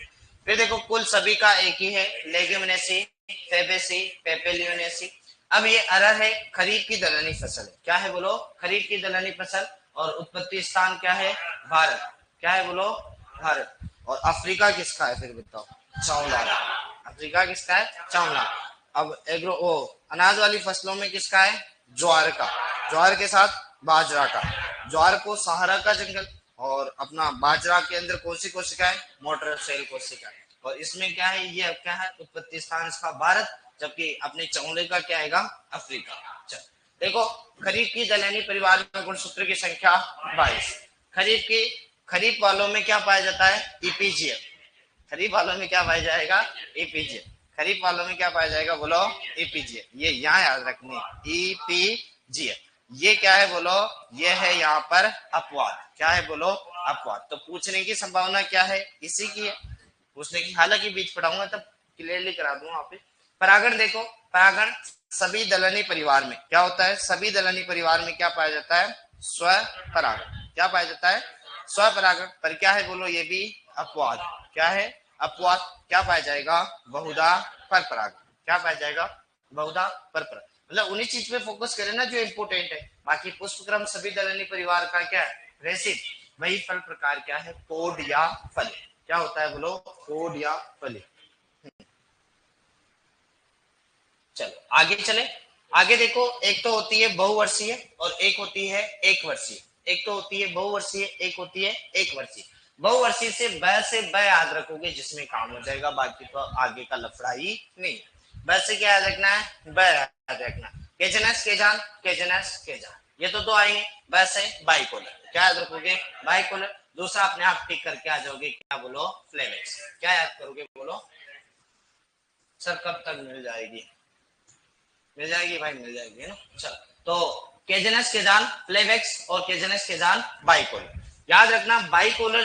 A: फिर देखो कुल सभी का एक ही है, लेग्यूमिनेसी, फेबेसी, पेपेलियोनेसी। अब ये अरहर है, खरीफ की दलहनी फसल है, क्या है बोलो, खरीफ की दलहनी फसल। और उत्पत्ति स्थान क्या है, भारत, क्या है बोलो, भारत। और अफ्रीका किसका है फिर बताओ? चावला। अफ्रीका किसका है? चावला। अब एग्रो ओ अनाज वाली फसलों में किसका है? ज्वार का। ज्वार के साथ बाजरा का। ज्वार को सहारा का जंगल, और अपना बाजरा के अंदर कौन सी कोशिका है? मोटर सेल कोशिका। और इसमें क्या है? ये क्या है? उत्पत्ति स्थान इसका भारत, जबकि अपने चौले का क्या आएगा? अफ्रीका। चल देखो, खरीफ की दलहनी परिवार में गुणसूत्र की संख्या 22। खरीफ वालों में क्या पाया जाता है? ईपीजीएफ। खरीफ वालों में क्या पाया जाएगा? ईपीजीएफ। खरीफ वालों में क्या पाया जाएगा? बोलो ईपीजीएफ। ये यहाँ याद रखनी, ईपीजीएफ। ये क्या है? बोलो ये है यहाँ पर अपवाद। क्या है? बोलो अपवाद। तो पूछने की संभावना क्या है? इसी की है पूछने की। हालांकि बीच पढ़ाऊंगा तब क्लियरली करा दूंगा वहां पे। परागण देखो, परागण सभी दलहनी परिवार में क्या होता है? सभी दलहनी परिवार में क्या पाया जाता है? स्वपरागण। क्या पाया जाता है? स्वपरागण। पर क्या है? बोलो ये भी अपवाद। क्या है? अपवाद। क्या पाया जाएगा? बहुधा परपरागण। क्या पाया जाएगा? बहुधा परपरागण। मतलब उन्हीं चीज पे फोकस करें ना जो इंपोर्टेंट है। बाकी पुष्पक्रम सभी दलहनी परिवार का क्या है? रेसिड। वही फल प्रकार क्या है? कोड या फल। क्या होता है? बोलो कोड या फली। चलो आगे चले। आगे देखो, एक तो होती है बहुवर्षीय और एक होती है एक वर्षीय। एक तो होती है बहुवर्षीय, एक होती है एक वर्षीय। बहुवर्षीय से ब याद रखोगे जिसमें काम हो जाएगा, बाकी तो आगे का लफड़ा ही नहीं। ब से क्या याद रखना है? ब याद रखना। केजनस केजान, केजनस केजान, ये तो दो आएंगे। ब से बाइकोलर। क्या याद रखोगे? बाइकोलर। दूसरा अपने आप टिक करके आ जाओगे, क्या? बोलो फ्लेवेक्स। क्या याद करोगे? बोलो सर कब तक मिल जाएगी? मिल जाएगी भाई, मिल जाएगी ना। चलो, तो केजनस केजान फ्लेवेक्स और केजनस केजान बाइकोलर। याद रखना, बाइकोलर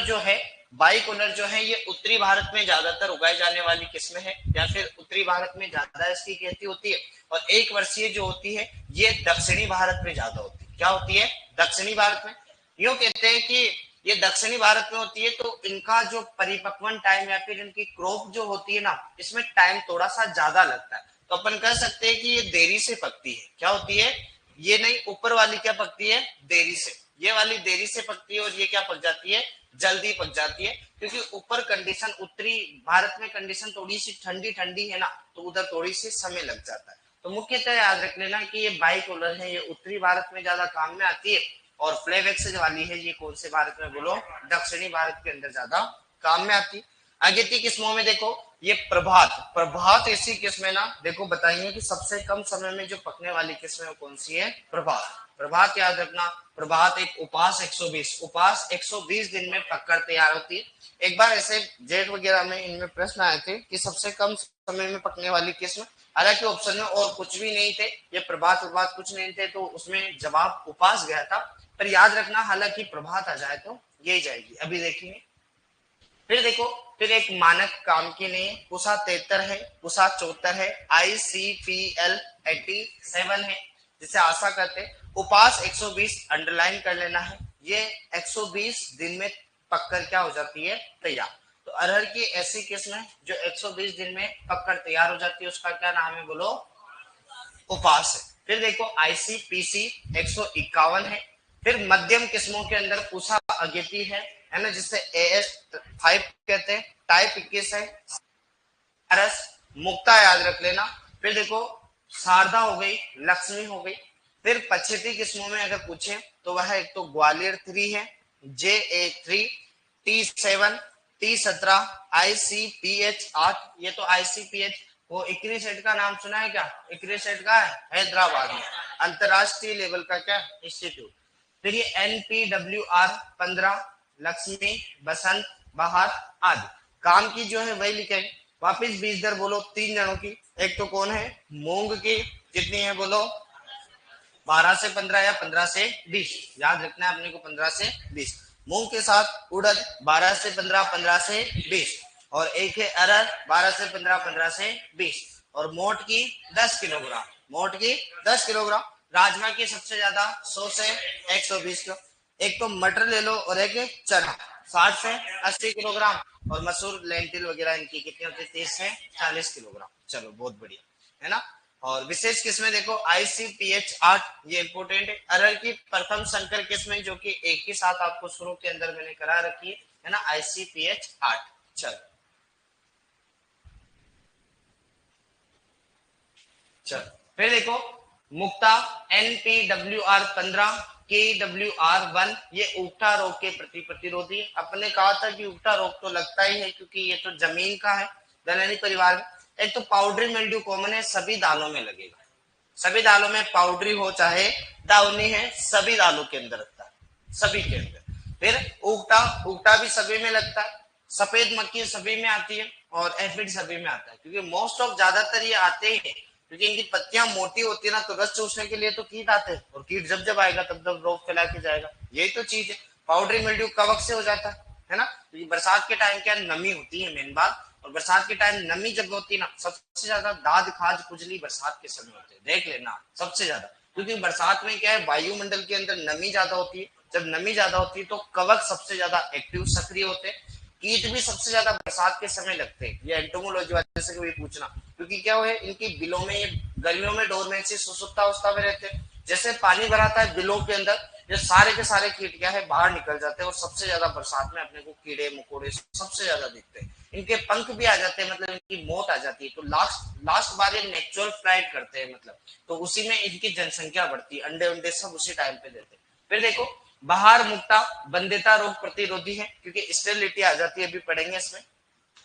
A: जो है ये उत्तरी भारत में ज्यादातर उगाई जाने वाली किस्म है, या फिर उत्तरी भारत में ज्यादा इसकी खेती होती है। और एक वर्षीय जो होती है ये दक्षिणी भारत में ज्यादा होती है। क्या होती है? दक्षिणी भारत में। यूं कहते हैं कि ये दक्षिणी भारत में होती है, तो इनका जो परिपक्वन टाइम या फिर इनकी क्रॉप जो होती है ना, इसमें टाइम थोड़ा सा ज्यादा लगता है। तो अपन कह सकते हैं कि ये देरी से पकती है। क्या होती है? ये नहीं, ऊपर वाली क्या पकती है? देरी से। ये वाली देरी से पकती है और ये क्या पक जाती है? जल्दी पक जाती है। क्योंकि ऊपर कंडीशन, उत्तरी भारत में कंडीशन थोड़ी सी ठंडी ठंडी है ना, तो उधर थोड़ी सी समय लग जाता है। तो मुख्यतः याद रख लेना कि ये बाइकोलर है, ये उत्तरी भारत में ज्यादा काम में आती है। और फ्लेवेक्स वाली है, ये कौन से भारत में? बोलो दक्षिणी भारत के अंदर ज्यादा काम में आती है। अगेती किस्मों में देखो, ये प्रभात ऐसी किस्म है ना, देखो बताइए कि सबसे कम समय में जो पकने वाली किस्म है कौन सी है? प्रभात याद रखना। प्रभात एक उपास 120 दिन में पककर तैयार होती है। एक बार ऐसे जेट वगैरह में इनमें प्रश्न आए थे कि सबसे कम समय में पकने वाली किस्म, हालांकि ऑप्शन में और कुछ भी नहीं थे, ये प्रभात कुछ नहीं थे, तो उसमें जवाब उपास गया था। पर याद रखना, हालांकि प्रभात आ जाए तो यही जाएगी। अभी देखेंगे। फिर देखो, फिर एक मानक काम के लिए पुसा 73 है, पुसा 74 है, ICPL 87 है, जिसे आशा करते। उपास 120 अंडरलाइन कर लेना है। ये 120 दिन में पककर क्या हो जाती है? तैयार। तो अरहर की ऐसी किस्म है जो 120 दिन में पककर तैयार हो जाती है, उसका क्या नाम है? बोलो उपास है। फिर देखो ICPC 151 है। फिर मध्यम किस्मों के अंदर पूसा अगेती है ना, जिसे AS5 कहते हैं। टाइप 21 है रस मुक्ता, याद रख लेना। फिर देखो शारदा हो गई, लक्ष्मी हो गई। फिर पछेती किस्मों में अगर पूछे तो वह एक तो ग्वालियर 3 है, JA3, T7, T17, ICPH 8। ये तो ICPH वो इक्री सेट का नाम सुना है क्या? इक्री सेट का है हैदराबाद में, अंतरराष्ट्रीय लेवल का क्या इंस्टीट्यूट। फिर ये NPWR 15, लक्ष्मी, बसंत, बहार आदि। काम की जो है वही लिखेंगे। वापिस बीज दर बोलो 3 जनों की। एक तो कौन है? मूंग की कितनी है? बोलो 12 से 15 या 15 से 20। याद रखना है अपने को 15 से 20। मूंग के साथ उड़द 12 से 15, 15 से 20। और एक है अरहर 12 से 15, 15 से 20। और मोट की 10 किलोग्राम, मोट की 10 किलोग्राम। राजमा की सबसे ज्यादा 100 से 120 किलो। एक तो मटर ले लो और एक चना 60 से 80 किलोग्राम। और मसूर लेंटिल वगैरह इनकी कितनी होती है? 30 से 40 किलोग्राम। चलो बहुत बढ़िया है ना। और विशेष किस्में देखो ICPH 8, ये इंपोर्टेंट है। अरहर की प्रथम संकर किस्में जो कि एक ही साथ आपको शुरू के अंदर मैंने करा रखी है ना, ICPH 8। चल चल फिर देखो मुक्ता NPWR 15 KWR 1 ये उगटा रोग के प्रति प्रतिरोधी है। अपने कहा था कि उगटा रोग तो लगता ही है क्योंकि ये तो जमीन का है दलहनी परिवार में। एक तो पाउडरी मिल्ड्यू कॉमन है, सभी दालों में लगेगा, सभी दालों में पाउडरी हो चाहे दाउनी है, सभी दालों के अंदर लगता है, सभी के अंदर। फिर उगटा, उगटा भी सभी में लगता है, सफेद मक्खी सभी में आती है और एफिड सभी में आता है क्योंकि मोस्ट ऑफ ज्यादातर ये आते ही है क्योंकि इनकी पत्तियां मोटी होती है ना, तो रस चूसने के लिए तो कीट आते हैं और कीट जब जब आएगा तब तब रोग फैला के जाएगा। यही तो चीज है। पाउडरी मिल्ड्यू कवक से हो जाता है ना, क्योंकि बरसात के टाइम क्या नमी होती है मेन बात, और बरसात के टाइम नमी जब होती है ना, सबसे ज्यादा दाद खाज खुजली बरसात के समय होते हैं, देख लेना सबसे ज्यादा, क्योंकि बरसात में क्या है वायुमंडल के अंदर नमी ज्यादा होती है, जब नमी ज्यादा होती है तो कवक सबसे ज्यादा एक्टिव सक्रिय होते हैं, कीट भी सबसे ज्यादा बरसात के समय लगते हैं। ये एंटोमोलॉजी वाले से कभी पूछना, क्योंकि क्या है इनकी बिलों में, ये गर्मियों में डोरमेंसी सुसुप्ता अवस्था में रहते हैं, जैसे पानी भराता है बिलों के अंदर, ये सारे के सारे कीट क्या है बाहर निकल जाते हैं और सबसे ज्यादा बरसात में अपने को कीड़े मकोड़े सबसे ज्यादा दिखते हैं। इनके पंख भी आ जाते हैं, मतलब इनकी मौत आ जाती है, तो लास्ट बार ये नेचुरल फ्लाइट करते हैं, मतलब तो उसी में इनकी जनसंख्या बढ़ती है, अंडे उंडे सब उसी टाइम पे देते हैं। फिर देखो बाहर मुक्ता बंदिता रोग प्रतिरोधी है क्योंकि स्टेरिलिटी आ जाती है, अभी पढ़ेंगे इसमें।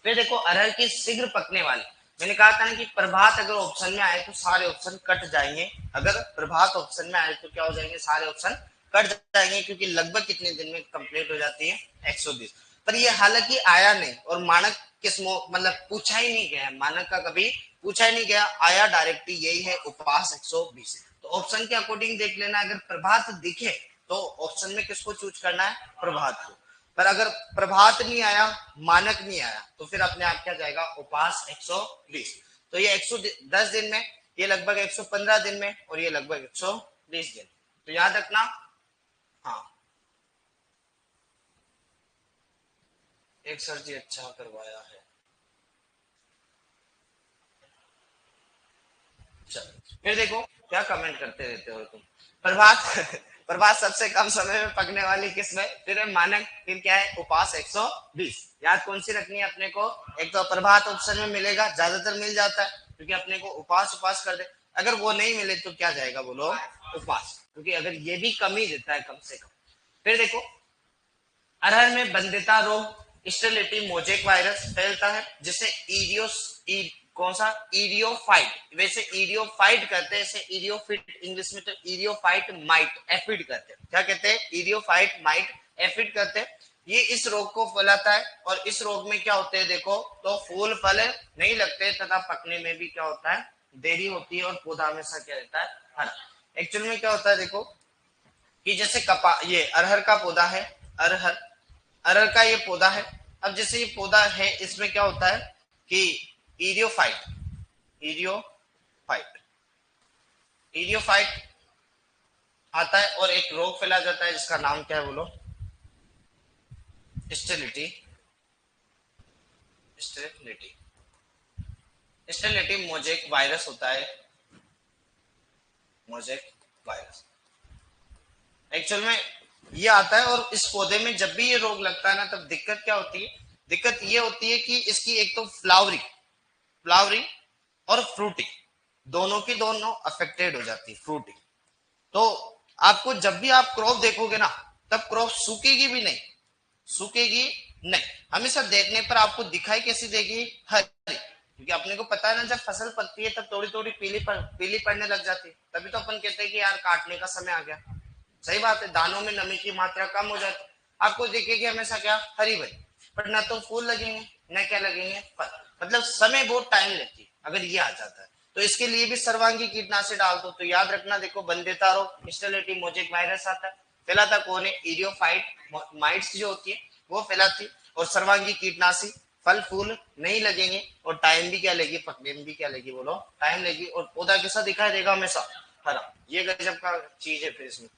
A: फिर देखो अरहर की शीघ्र पकने वाली, मैंने कहा था ना कि प्रभात अगर ऑप्शन में आए तो सारे ऑप्शन कट जाएंगे, अगर प्रभात ऑप्शन में आए तो क्या हो जाएंगे, सारे ऑप्शन कट जाएंगे क्योंकि लगभग कितने दिन में कंप्लीट हो जाती है 120। पर ये हालांकि आया नहीं और मानक किस्मों मतलब पूछा ही नहीं गया, मानक का कभी पूछा ही नहीं गया, आया डायरेक्टली यही है उपवास 120। तो ऑप्शन के अकॉर्डिंग देख लेना, अगर प्रभात दिखे तो ऑप्शन में किसको चूज करना है, प्रभात को। पर अगर प्रभात नहीं आया, मानक नहीं आया, तो फिर अपने आप क्या जाएगा, उपास 120। तो ये 110 दिन में, ये लगभग 115 दिन में और ये लगभग 120 दिन, तो याद रखना। हाँ एक सर जी अच्छा करवाया है। चलो फिर देखो क्या कमेंट करते रहते हो तुम। प्रभात प्रभात सबसे कम समय में पकने वाली किस्म है, फिर है मानक, फिर क्या है उपास 120। याद कौन सी रखनी है अपने को, एक तो प्रभात ऑप्शन में मिलेगा, ज्यादातर मिल जाता है क्योंकि अपने को उपास उपास कर दे, अगर वो नहीं मिले तो क्या जाएगा बोलो, उपास, क्योंकि अगर ये भी कम ही देता है कम से कम। फिर देखो अरहर में बंदिता रोग स्टेरिलिटी मोजेक वायरस फैलता है जिससे कौन सा इडियोफाइट, वैसे इडियोफाइट कहते हैं, इसे इडियोफिट इंग्लिश में, तो इडियोफाइट माइट एफिड कहते हैं, क्या कहते हैं, इडियोफाइट माइट एफिड कहते हैं। ये इस रोग को फैलाता है और इस रोग में क्या होते हैं देखो, तो फूल फल नहीं लगते तथा पकने में भी क्या होता है, देरी होती है और पौधा हमेशा क्या रहता है, हरा। एक्चुअल में क्या होता है देखो कि जैसे कपा ये अरहर का पौधा है, अरहर अरहर का ये पौधा है, अब जैसे ये पौधा है इसमें क्या होता है कि इरियोफाइट इरियोफाइट इरियोफाइट आता है और एक रोग फैला जाता है जिसका नाम क्या है बोलो, sterility sterility sterility mosaic virus होता है, मोजेक वायरस एक्चुअल में ये आता है। और इस पौधे में जब भी ये रोग लगता है ना, तब दिक्कत क्या होती है, दिक्कत ये होती है कि इसकी एक तो फ्लावरिंग फ्लावरिंग और फ्रूटिंग दोनों की दोनों अफेक्टेड हो जाती है, फ्रूटिंग। तो आपको जब भी आप क्रॉप देखोगे ना, तब क्रॉप सूखेगी भी नहीं, सूखेगी नहीं, हमेशा देखने पर आपको दिखाई कैसी देगी, हरी, क्योंकि अपने को पता है ना जब फसल पकती है तब थोड़ी थोड़ी पीली पड़ने लग जाती है, तभी तो अपन कहते हैं कि यार काटने का समय आ गया। सही बात है, दानों में नमी की मात्रा कम हो जाती, आपको दिखेगी हमेशा क्या, हरी भरी, पर ना तो फूल लगेंगे न क्या लगेंगे फल, मतलब समय बहुत टाइम लेती है अगर ये आ जाता है। तो इसके लिए भी सर्वांगी कीटनाशक डाल दो। तो याद रखना देखो बंदेता रोग स्टेरिलिटी मोजेक वायरस आता है, फैलाता कौन है, इडियोफाइट माइट्स जो होती है वो फैलाती, और सर्वांगी कीटनाशी, फल फूल नहीं लगेंगे और टाइम भी क्या लेगी, पकने में भी क्या लेगी बोलो, टाइम लेगी, और पौधा कैसा दिखाई देगा, हमेशा हरा। ये गजब का चीज है। फिर इसमें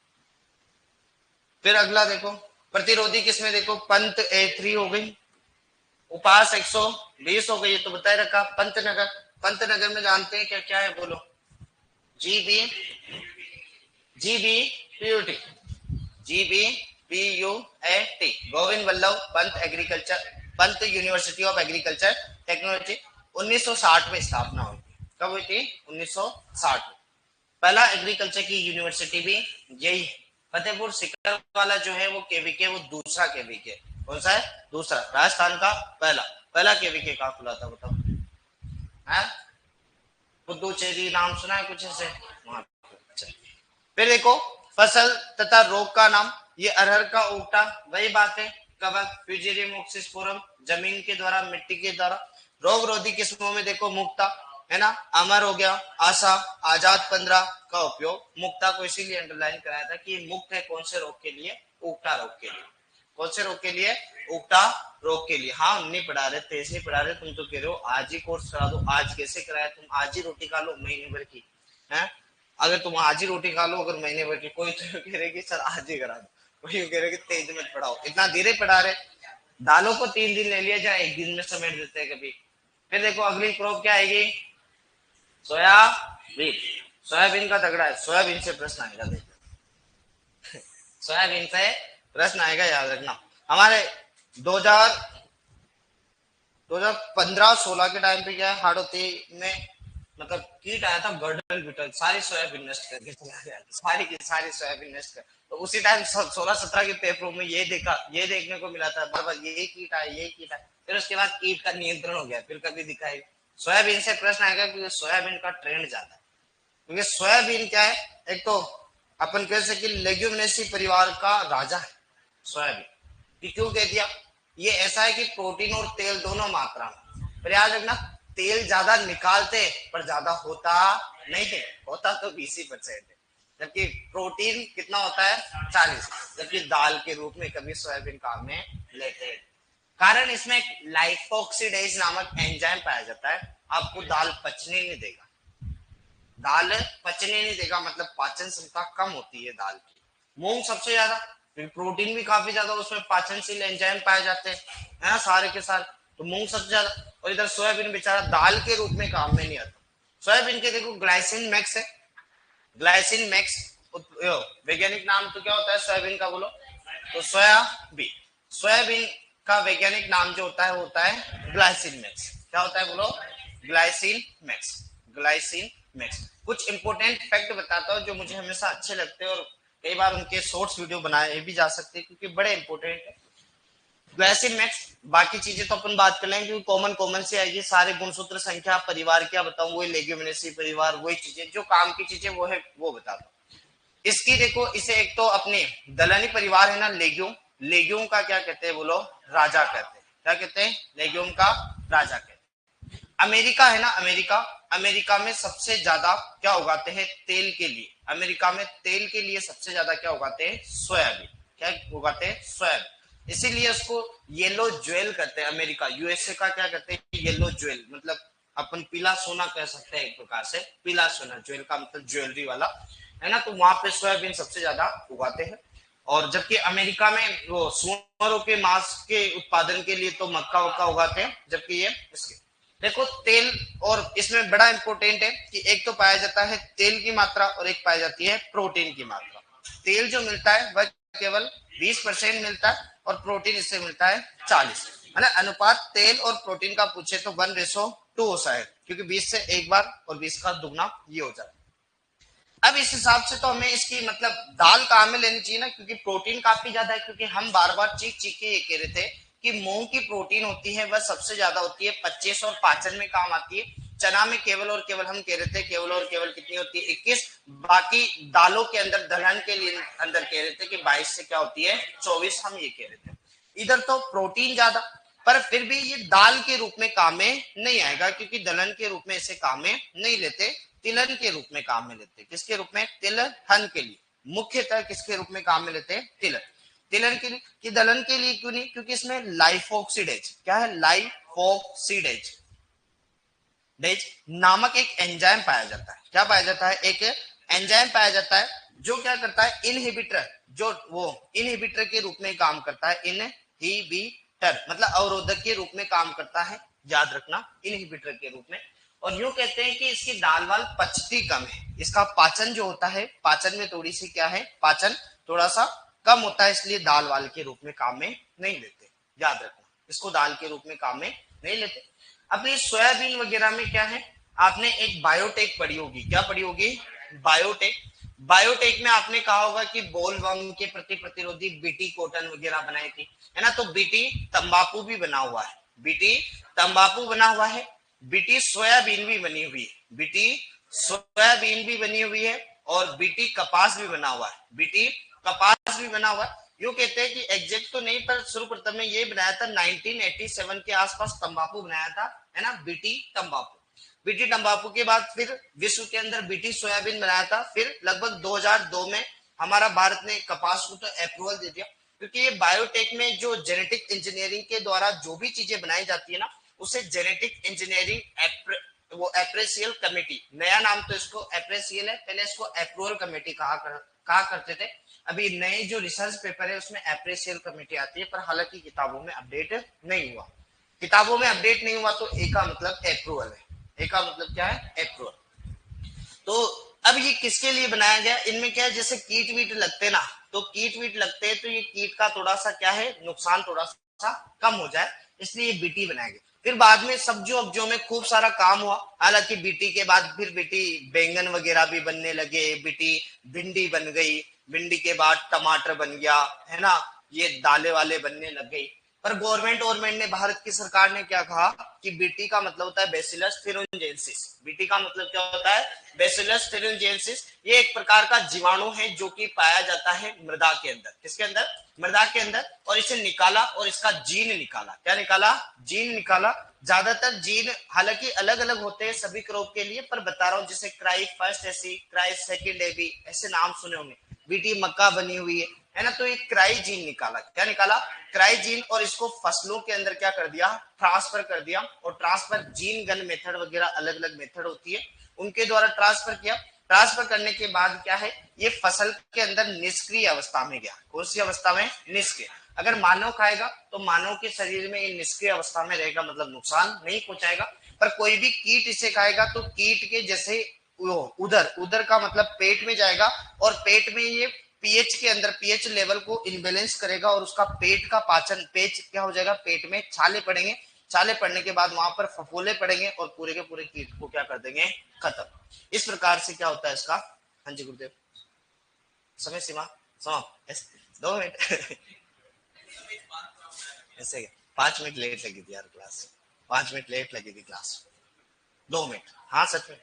A: फिर अगला देखो प्रतिरोधी किसमें, देखो पंत A3 हो गई, उपास 120 हो गई, ये तो बताए रखा। पंतनगर, पंतनगर में जानते हैं क्या क्या है बोलो, GB GB PUT GB PUAT Govind Vallabh Pant agriculture Pant university of agriculture technology 1960 में स्थापना हुई। कब हुई थी? 1960 में। पहला एग्रीकल्चर की यूनिवर्सिटी भी यही है। फतेहपुर सीकर वाला जो है वो केवीके, वो दूसरा केवीके। कौन सा है? दूसरा। राजस्थान का पहला केवीके कहाँ खुला था बताओ? पुदुचेरी नाम सुना है कुछ ऐसे? अच्छा। फिर देखो फसल तथा रोग का नाम, ये अरहर का उगटा, वही बात है। कवक, फ्यूजेरियम ऑक्सीस्पोरम, जमीन के द्वारा, मिट्टी के द्वारा। रोग रोधी किस्मों में देखो मुक्ता है ना, अमर हो गया, आशा, आजाद 15 का उपयोग। मुक्ता को इसीलिए अंडरलाइन कराया था कि मुक्त है कौन से रोग के लिए? उगटा रोग के लिए। कौन से रोग के लिए? उगटा रोग के लिए। हाँ, नहीं पढ़ा रहे, तेज नहीं पढ़ा रहे, तुम तो कह रहे हो आज ही कोर्स करा दो। आज कैसे कराया? तुम आज ही रोटी खा लो महीने भर की है। अगर तुम आज ही रोटी खा लो अगर महीने भर की, कोई तो कह रहे कि सर आज ही करा दो, कोई कह रहे कि तेज मत पढ़ाओ, इतना धीरे पढ़ा रहे। दालों को 3 दिन ले लिया जाए, 1 दिन में समेट देते हैं कभी। फिर देखो अगली क्रॉप क्या आएगी? सोयाबीन। सोयाबीन का तगड़ा है, सोयाबीन से प्रश्न आएगा। देखो सोयाबीन से प्रश्न आएगा, याद रखना। हमारे 2015-16 के टाइम पे क्या है, हाड़ोती में मतलब कीट आया था, गर्डल बीटल, सारी सोयाबीन नष्ट करके चला गया, सारी की सारी सोयाबीन नष्ट कर। तो उसी टाइम 16-17 के पेपरों में ये देखने को मिला था, बराबर यही कीट आया, यही कीट आया। फिर उसके बाद कीट का नियंत्रण हो गया, फिर कभी दिखाई। सोयाबीन से प्रश्न आएगा क्योंकि सोयाबीन का ट्रेंड ज्यादा है। क्योंकि सोयाबीन क्या है, एक तो अपन कह सकते लेग्यूमिनेसी परिवार का राजा है सोयाबीन। क्यों कह दिया? ये ऐसा है कि प्रोटीन और तेल दोनों मात्रा में। पर याद रखना, तेल ज्यादा निकालते पर ज्यादा होता नहीं है, होता तो 20% है। जबकि प्रोटीन कितना होता है? 40। जबकि दाल के रूप में कभी सोयाबीन काम में लेते हैं। कारण इसमें एक लाइफोक्सीडेज नामक एंजाइम पाया जाता है। आपको दाल पचने नहीं देगा, दाल पचने नहीं देगा, मतलब पाचन क्षमता कम होती है दाल की। मूंग सबसे ज्यादा, फिर प्रोटीन भी काफी ज्यादा, उसमें पाचनशील एंजाइम पाए जाते हैं, है ना, सारे के सारे। तो मूंग सबसे ज्यादा। और इधर सोयाबीन बेचारा दाल के रूप में काम में नहीं आता। सोयाबीन के देखो ग्लाइसिन मैक्स है, ग्लाइसिन मैक्स। वैज्ञानिक नाम तो क्या होता है सोयाबीन का, बोलो तो? सोयाबीन। सोयाबीन का वैज्ञानिक नाम जो होता है वो होता है ग्लाइसिन मैक्स। क्या होता है बोलो? Glycine max. Glycine max. कुछ इंपोर्टेंट फैक्ट बताता हूँ जो मुझे हमेशा अच्छे लगते हैं, और कई बार उनके शॉर्ट्स वीडियो बनाए भी जा सकते हैं क्योंकि बड़े इंपोर्टेंट है। ग्लाइसिन मैक्स, बाकी चीजें तो अपन बात कर लेंगे क्योंकि कॉमन से आएगी। सारे गुणसूत्र, संख्या, परिवार क्या बताऊं, वही लेग्यूमिनेसी परिवार, वही चीजें जो काम की चीजें वो है वो बताता हूँ। इसकी देखो, इसे एक तो अपने दलहनी परिवार है ना, लेग्यूम, लेग्यूम का क्या कहते हैं बोलो? राजा कहते हैं। क्या कहते हैं? लेग्यूम का राजा कहते हैं। अमेरिका है ना, अमेरिका, अमेरिका में सबसे ज्यादा क्या उगाते हैं तेल के लिए? अमेरिका में तेल के लिए सबसे ज्यादा क्या उगाते हैं? सोयाबीन। क्या उगाते हैं? सोयाबीन। इसीलिए उसको येलो ज्वेल कहते हैं। अमेरिका, यूएसए का क्या कहते हैं? येलो ज्वेल, मतलब अपन पीला सोना कह सकते हैं एक प्रकार से, पीला सोना। ज्वेल का मतलब ज्वेलरी वाला, है ना। तो वहां पे सोयाबीन सबसे ज्यादा उगाते हैं। और जबकि अमेरिका में वो सुअरों के मांस के उत्पादन के लिए तो मक्का वक्का उगाते हैं, जबकि ये इसके देखो तेल। और इसमें बड़ा इंपॉर्टेंट है कि एक तो पाया जाता है तेल की मात्रा और एक पाई जाती है प्रोटीन की मात्रा। तेल जो मिलता है वह केवल 20% मिलता है और प्रोटीन इससे मिलता है 40, है ना। अनुपात तेल और प्रोटीन का पूछे तो 1:2 होता है, क्योंकि 20 से एक बार और 20 का दुगना ये हो जाता है। अब इस हिसाब से तो हमें इसकी मतलब दाल कहाँ में लेनी चाहिए ना, क्योंकि प्रोटीन काफी ज्यादा है। क्योंकि हम बार बार चीख चीख के ये कह रहे थे कि मूंग की प्रोटीन होती है वह सबसे ज्यादा होती है 25 और पाचन में काम आती है। चना में केवल और केवल हम कह रहे थे केवल और केवल कितनी होती है? 21। बाकी दालों के अंदर दलहन के लिए अंदर कह रहे थे कि 22 से क्या होती है? 24, हम ये कह रहे थे। इधर तो प्रोटीन ज्यादा, पर फिर भी ये दाल के रूप में काम में नहीं आएगा क्योंकि दलहन के रूप में इसे काम में नहीं लेते, तिलहन के रूप में काम में लेते। किसके रूप में? तिलहन के लिए। मुख्यतः किसके रूप में काम में लेते हैं? तिलहन। तिलहन के लिए कि दलहन के लिए क्यों नहीं? क्योंकि इसमें लाइफोक्सीडेज, क्या है? लाइफोक्सीडेज डेज नामक एक एंजाइम पाया जाता है। क्या पाया जाता है? एक एंजाइम पाया जाता है जो क्या करता है? इनहिबिटर, जो वो इनहिबिटर के रूप में काम करता है। इनहिबिटर मतलब अवरोधक के रूप में काम करता है, याद रखना, इनहिबिटर के रूप में। और यूं कहते हैं कि इसकी दाल वाल पचती कम है। इसका पाचन जो होता है, पाचन में थोड़ी सी क्या है? पाचन थोड़ा सा कम होता है, इसलिए दाल वाल के रूप में काम में नहीं लेते, याद रखना। इसको दाल के रूप में काम में नहीं लेते। अब ये सोयाबीन वगैरह में क्या है, आपने एक बायोटेक पढ़ी होगी, क्या पढ़ी होगी, बायोटेक। बायोटेक में आपने कहा होगा कि बोलवर्म के प्रति प्रतिरोधी बीटी कॉटन वगैरह बनाई थी, है ना। तो बीटी तंबाकू भी बना हुआ है, बीटी तंबाकू बना हुआ है, बीटी सोयाबीन भी बनी हुई है, बीटी सोयाबीन भी बनी हुई है, और बीटी कपास भी बना हुआ है, बीटी कपास भी बना हुआ है। यूं कहते हैं कि एग्जैक्ट तो नहीं, पर सर्वप्रथम में ये बनाया था 1987 के आसपास तंबाकू बनाया था, है ना, बीटी तंबाकू। बीटी तंबाकू के बाद फिर विश्व के अंदर बीटी सोयाबीन बनाया था। फिर लगभग 2002 में हमारा भारत ने कपास को तो अप्रूवल दे दिया, क्योंकि ये बायोटेक में जो जेनेटिक इंजीनियरिंग के द्वारा जो भी चीजें बनाई जाती है ना, उसे जेनेटिक इंजीनियरिंग वो एप्रेसियल कमेटी, नया नाम तो इसको एप्रेसियल है, पहले इसको अप्रूवल कमेटी कहा करते थे। अभी नए जो रिसर्च पेपर है उसमें एप्रेसियल कमेटी आती है, पर हालांकि किताबों में अपडेट नहीं हुआ, किताबों में अपडेट नहीं हुआ तो ए का मतलब अप्रूवल है, ए का मतलब क्या है, अप्रूवल। तो अब ये किसके लिए बनाया गया, इनमें क्या है, जैसे कीट वीट लगते ना, तो कीट वीट लगते हैं तो ये कीट का थोड़ा सा क्या है, नुकसान थोड़ा सा कम हो जाए, इसलिए ये बीटी बनाया गया। फिर बाद में सब्जियों अब्जियों में खूब सारा काम हुआ, हालांकि बीटी के बाद फिर बीटी बैंगन वगैरह भी बनने लगे, बीटी भिंडी बन गई, भिंडी के बाद टमाटर बन गया, है ना, ये दालें वाले बनने लग गई। पर गवर्नमेंट ने, भारत की सरकार ने क्या कहा कि बीटी का मतलब होता है बेसिलस thuringiensis, बीटी का मतलब क्या होता है, बेसिलस thuringiensis। ये एक प्रकार का जीवाणु है जो कि पाया जाता है मृदा के अंदर, किसके अंदर, मृदा के अंदर, और इसे निकाला और इसका जीन निकाला, क्या निकाला, जीन निकाला। ज्यादातर जीन हालांकि अलग अलग होते हैं सभी क्रॉप के लिए, पर बता रहा हूं, जैसे क्राई फर्स्ट ऐसी, क्राई सेकंड एबी, ऐसे नाम सुने होंगे, बीटी मक्का बनी हुई है ना। तो एक क्राई जीन निकाला, क्या निकाला, क्राई जीन, और इसको फसलों के अंदर क्या कर दिया, ट्रांसफर कर दिया। और ट्रांसफर जीन गन मेथड वगैरह अलग अलग मेथड होती है, उनके द्वारा ट्रांसफर किया। ट्रांसफर करने के बाद क्या है, ये फसल के अंदर निष्क्रिय अवस्था में गया, कौन सी अवस्था में, निष्क्रिय। अगर मानव खाएगा तो मानव के शरीर में ये निष्क्रिय अवस्था में रहेगा, मतलब नुकसान नहीं पहुंचाएगा। पर कोई भी कीट इसे खाएगा तो कीट के जैसे उधर उधर का मतलब पेट में जाएगा, और पेट में ये पीएच के अंदर पीएच लेवल को इनबैलेंस करेगा, और उसका पेट का पाचन, पेट क्या हो जाएगा, पेट में छाले पड़ेंगे, छाले पड़ने के बाद वहां पर फफोले पड़ेंगे, और पूरे के पूरे कीट को क्या कर देंगे, खत्म। इस प्रकार से क्या होता है इसका। हाँ जी गुरुदेव, समय सीमा समाप्त, 2 मिनट ऐसे 5 मिनट लेट लगी थी यार क्लास, 5 मिनट लेट लगी थी क्लास, 2 मिनट, हाँ सच में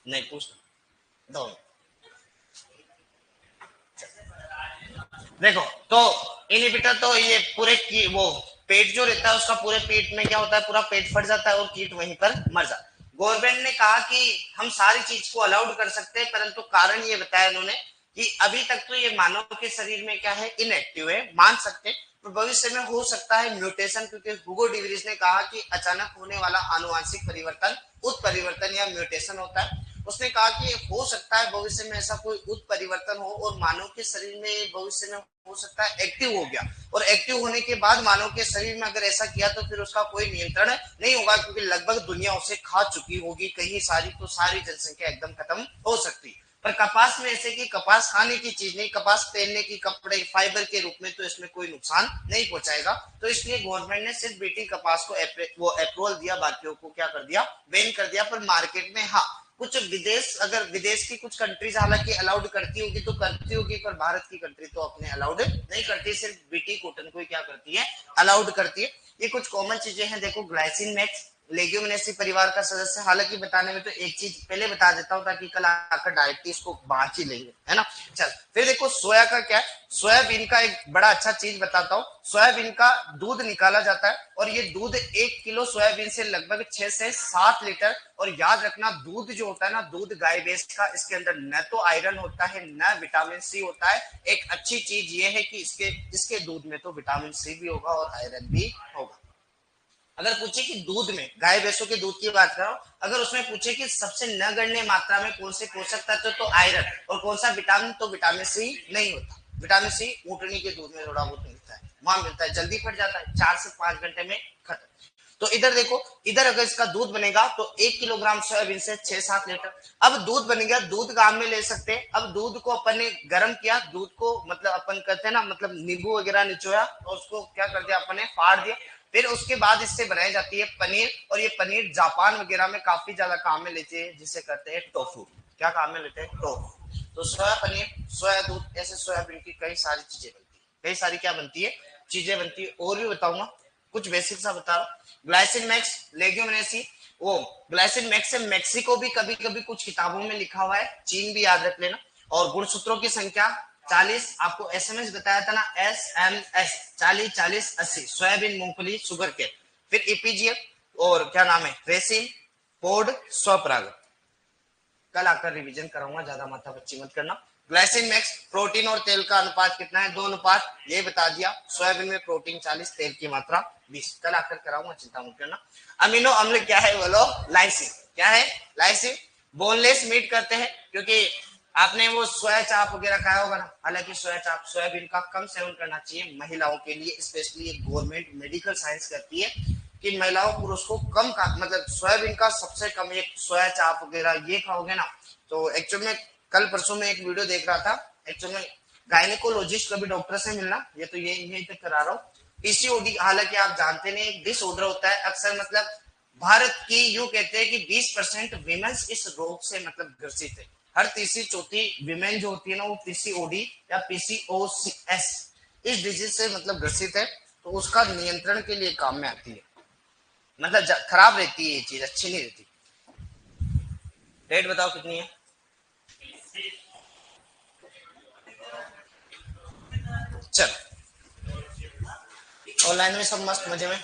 A: नहीं पूछना, 2 मिनट। देखो तो इनहिबिटर तो ये पूरे की वो पेट जो रहता है उसका पूरे पेट में क्या होता है, पूरा पेट फट जाता है और कीट वहीं पर मर जाता है। गवर्नमेंट ने कहा कि हम सारी चीज को अलाउड कर सकते हैं, परंतु कारण ये बताया इन्होंने कि अभी तक तो ये मानव के शरीर में क्या है, इनएक्टिव है, मान सकते, तो भविष्य में हो सकता है म्यूटेशन, क्योंकि हुगो डिवरीज ने कहा कि अचानक होने वाला आनुवांशिक परिवर्तन उत्परिवर्तन या म्यूटेशन होता है। उसने कहा कि हो सकता है भविष्य में ऐसा कोई उत्परिवर्तन हो और मानव के शरीर में भविष्य में हो सकता है एक्टिव हो गया, और एक्टिव होने के बाद मानव के शरीर में अगर ऐसा किया तो फिर उसका कोई नियंत्रण नहीं होगा, क्योंकि लगभग दुनिया उसे खा चुकी होगी कहीं सारी, तो सारी जनसंख्या एकदम खत्म हो सकती है। पर कपास में ऐसे कि कपास खाने की चीज नहीं, कपास पहनने की कपड़े फाइबर के रूप में, तो इसमें कोई नुकसान नहीं पहुंचाएगा। तो इसलिए गवर्नमेंट ने सिर्फ बीटी कपास को वो अप्रूवल दिया, बाकियों को क्या कर दिया, बैन कर दिया। पर मार्केट में हाँ कुछ विदेश, अगर विदेश की कुछ कंट्रीज हालांकि अलाउड करती होगी तो करती होगी, पर भारत की कंट्री तो अपने अलाउड नहीं करती, सिर्फ बीटी कॉटन को क्या करती है, अलाउड करती है। ये कुछ कॉमन चीजें हैं, देखो ग्लाइसिन मैक्स लेग्यूमिनेसी परिवार का सदस्य, हालांकि बताने में तो एक चीज पहले बता देता हूं ताकि कल आकर डायरेक्टली इसको बांट ही लेंगे, है ना। चल फिर देखो सोया का क्या है, सोयाबीन का एक बड़ा अच्छा चीज बताता हूँ। सोयाबीन का दूध निकाला जाता है, और ये दूध 1 किलो सोयाबीन से लगभग 6 से 7 लीटर। और याद रखना दूध जो होता है ना, दूध गाय भैंस का, इसके अंदर न तो आयरन होता है न विटामिन सी होता है। एक अच्छी चीज ये है कि इसके दूध में तो विटामिन सी भी होगा और आयरन भी होगा। अगर पूछे कि दूध में, गाय भैंसों के दूध की बात करो, अगर उसमें पूछे कि सबसे नगण्य मात्रा में कौन से पोषक तत्व, तो आयरन, और कौन सा विटामिन, तो विटामिन सी नहीं होता। विटामिन सी ऊँटनी के दूध में थोड़ा बहुत मिलता है, वहां मिलता है, जल्दी फट जाता है, 4 से 5 घंटे में खत्म। तो इधर देखो, इधर अगर इसका दूध बनेगा तो 1 किलोग्राम सोयाबीन से 6-7 लीटर। अब दूध बन गया, दूध काम में ले सकते हैं। अब दूध को अपन ने गर्म किया, दूध को मतलब अपन करते हैं ना, मतलब नींबू वगैरह निचोया और उसको क्या कर दिया अपन ने, फाड़ दिया। फिर उसके बाद इससे बनाई जाती है पनीर, और ये पनीर जापान वगैरह में काफी ज्यादा काम में लेते हैं, जिसे कहते हैं टोफू। क्या काम में लेते हैं? टोफू। तो सोया पनीर, सोया दूध, ऐसे सोयाबीन की कई सारी चीजें बनती है, कई सारी क्या बनती है, चीजें बनती है। और भी बताऊंगा, कुछ बेसिक सा बता रहा हूँ। ग्लाइसिन मैक्स, लेग्यूमिनेसी, वो ग्लाइसिन मैक्स से मैक्सिको भी कभी कभी कुछ किताबों में लिखा हुआ है, चीन भी याद रख लेना। और गुणसूत्रों की संख्या 40, आपको एसएमएस बताया था ना, एसएमएस 40 40 80, सोयाबीन, मूंगफली, शुगर के। फिर ईपीजीएफ और क्या नाम है, रेसिन, पोड, स्वपराग। कल आकर रिवीजन कराऊंगा, ज्यादा माथा बच्ची मत करना। ग्लाइसिन मैक्स, प्रोटीन और तेल का अनुपात कितना है, 2 अनुपात, ये बता दिया। सोयाबीन में प्रोटीन 40, तेल की मात्रा 20। कल आकर कराऊंगा, चिंता मत करना। अमीनो अम्ल क्या है बोलो? लाइसिन। क्या है? लाइसिन। बोनलेस मीट करते हैं, क्योंकि आपने वो सोया चाप वगैरह खाया होगा ना। हालांकि सोया चाप, सोयाबीन का कम सेवन करना चाहिए महिलाओं के लिए, स्पेशली गवर्नमेंट मेडिकल साइंस कहती है कि महिलाओं पुरुष को कम का मतलब सोयाबीन का सबसे कम, एक सोया चाप वगैरह ये खाओगे ना तो एक्चुअल में, कल परसों में एक वीडियो देख रहा था, एक्चुअल में गायनेकोलॉजिस्ट कभी डॉक्टर से मिलना, ये तो यही तक करा रहा हूँ। पीसीओडी, हालांकि आप जानते नहीं, एक डिसऑर्डर होता है अक्सर, मतलब भारत की यूं कहते हैं कि 20% वीमेंस इस रोग से मतलब ग्रसित है। हर तीसरी चौथी विमेन जो होती है ना, वो पीसीओडी या पीसीओएस इस डिजीज से मतलब ग्रसित है। तो उसका नियंत्रण के लिए काम में आती है, मतलब खराब रहती है ये चीज, अच्छी नहीं रहती। रेट बताओ कितनी है? चल, ऑनलाइन में सब मस्त मजे में।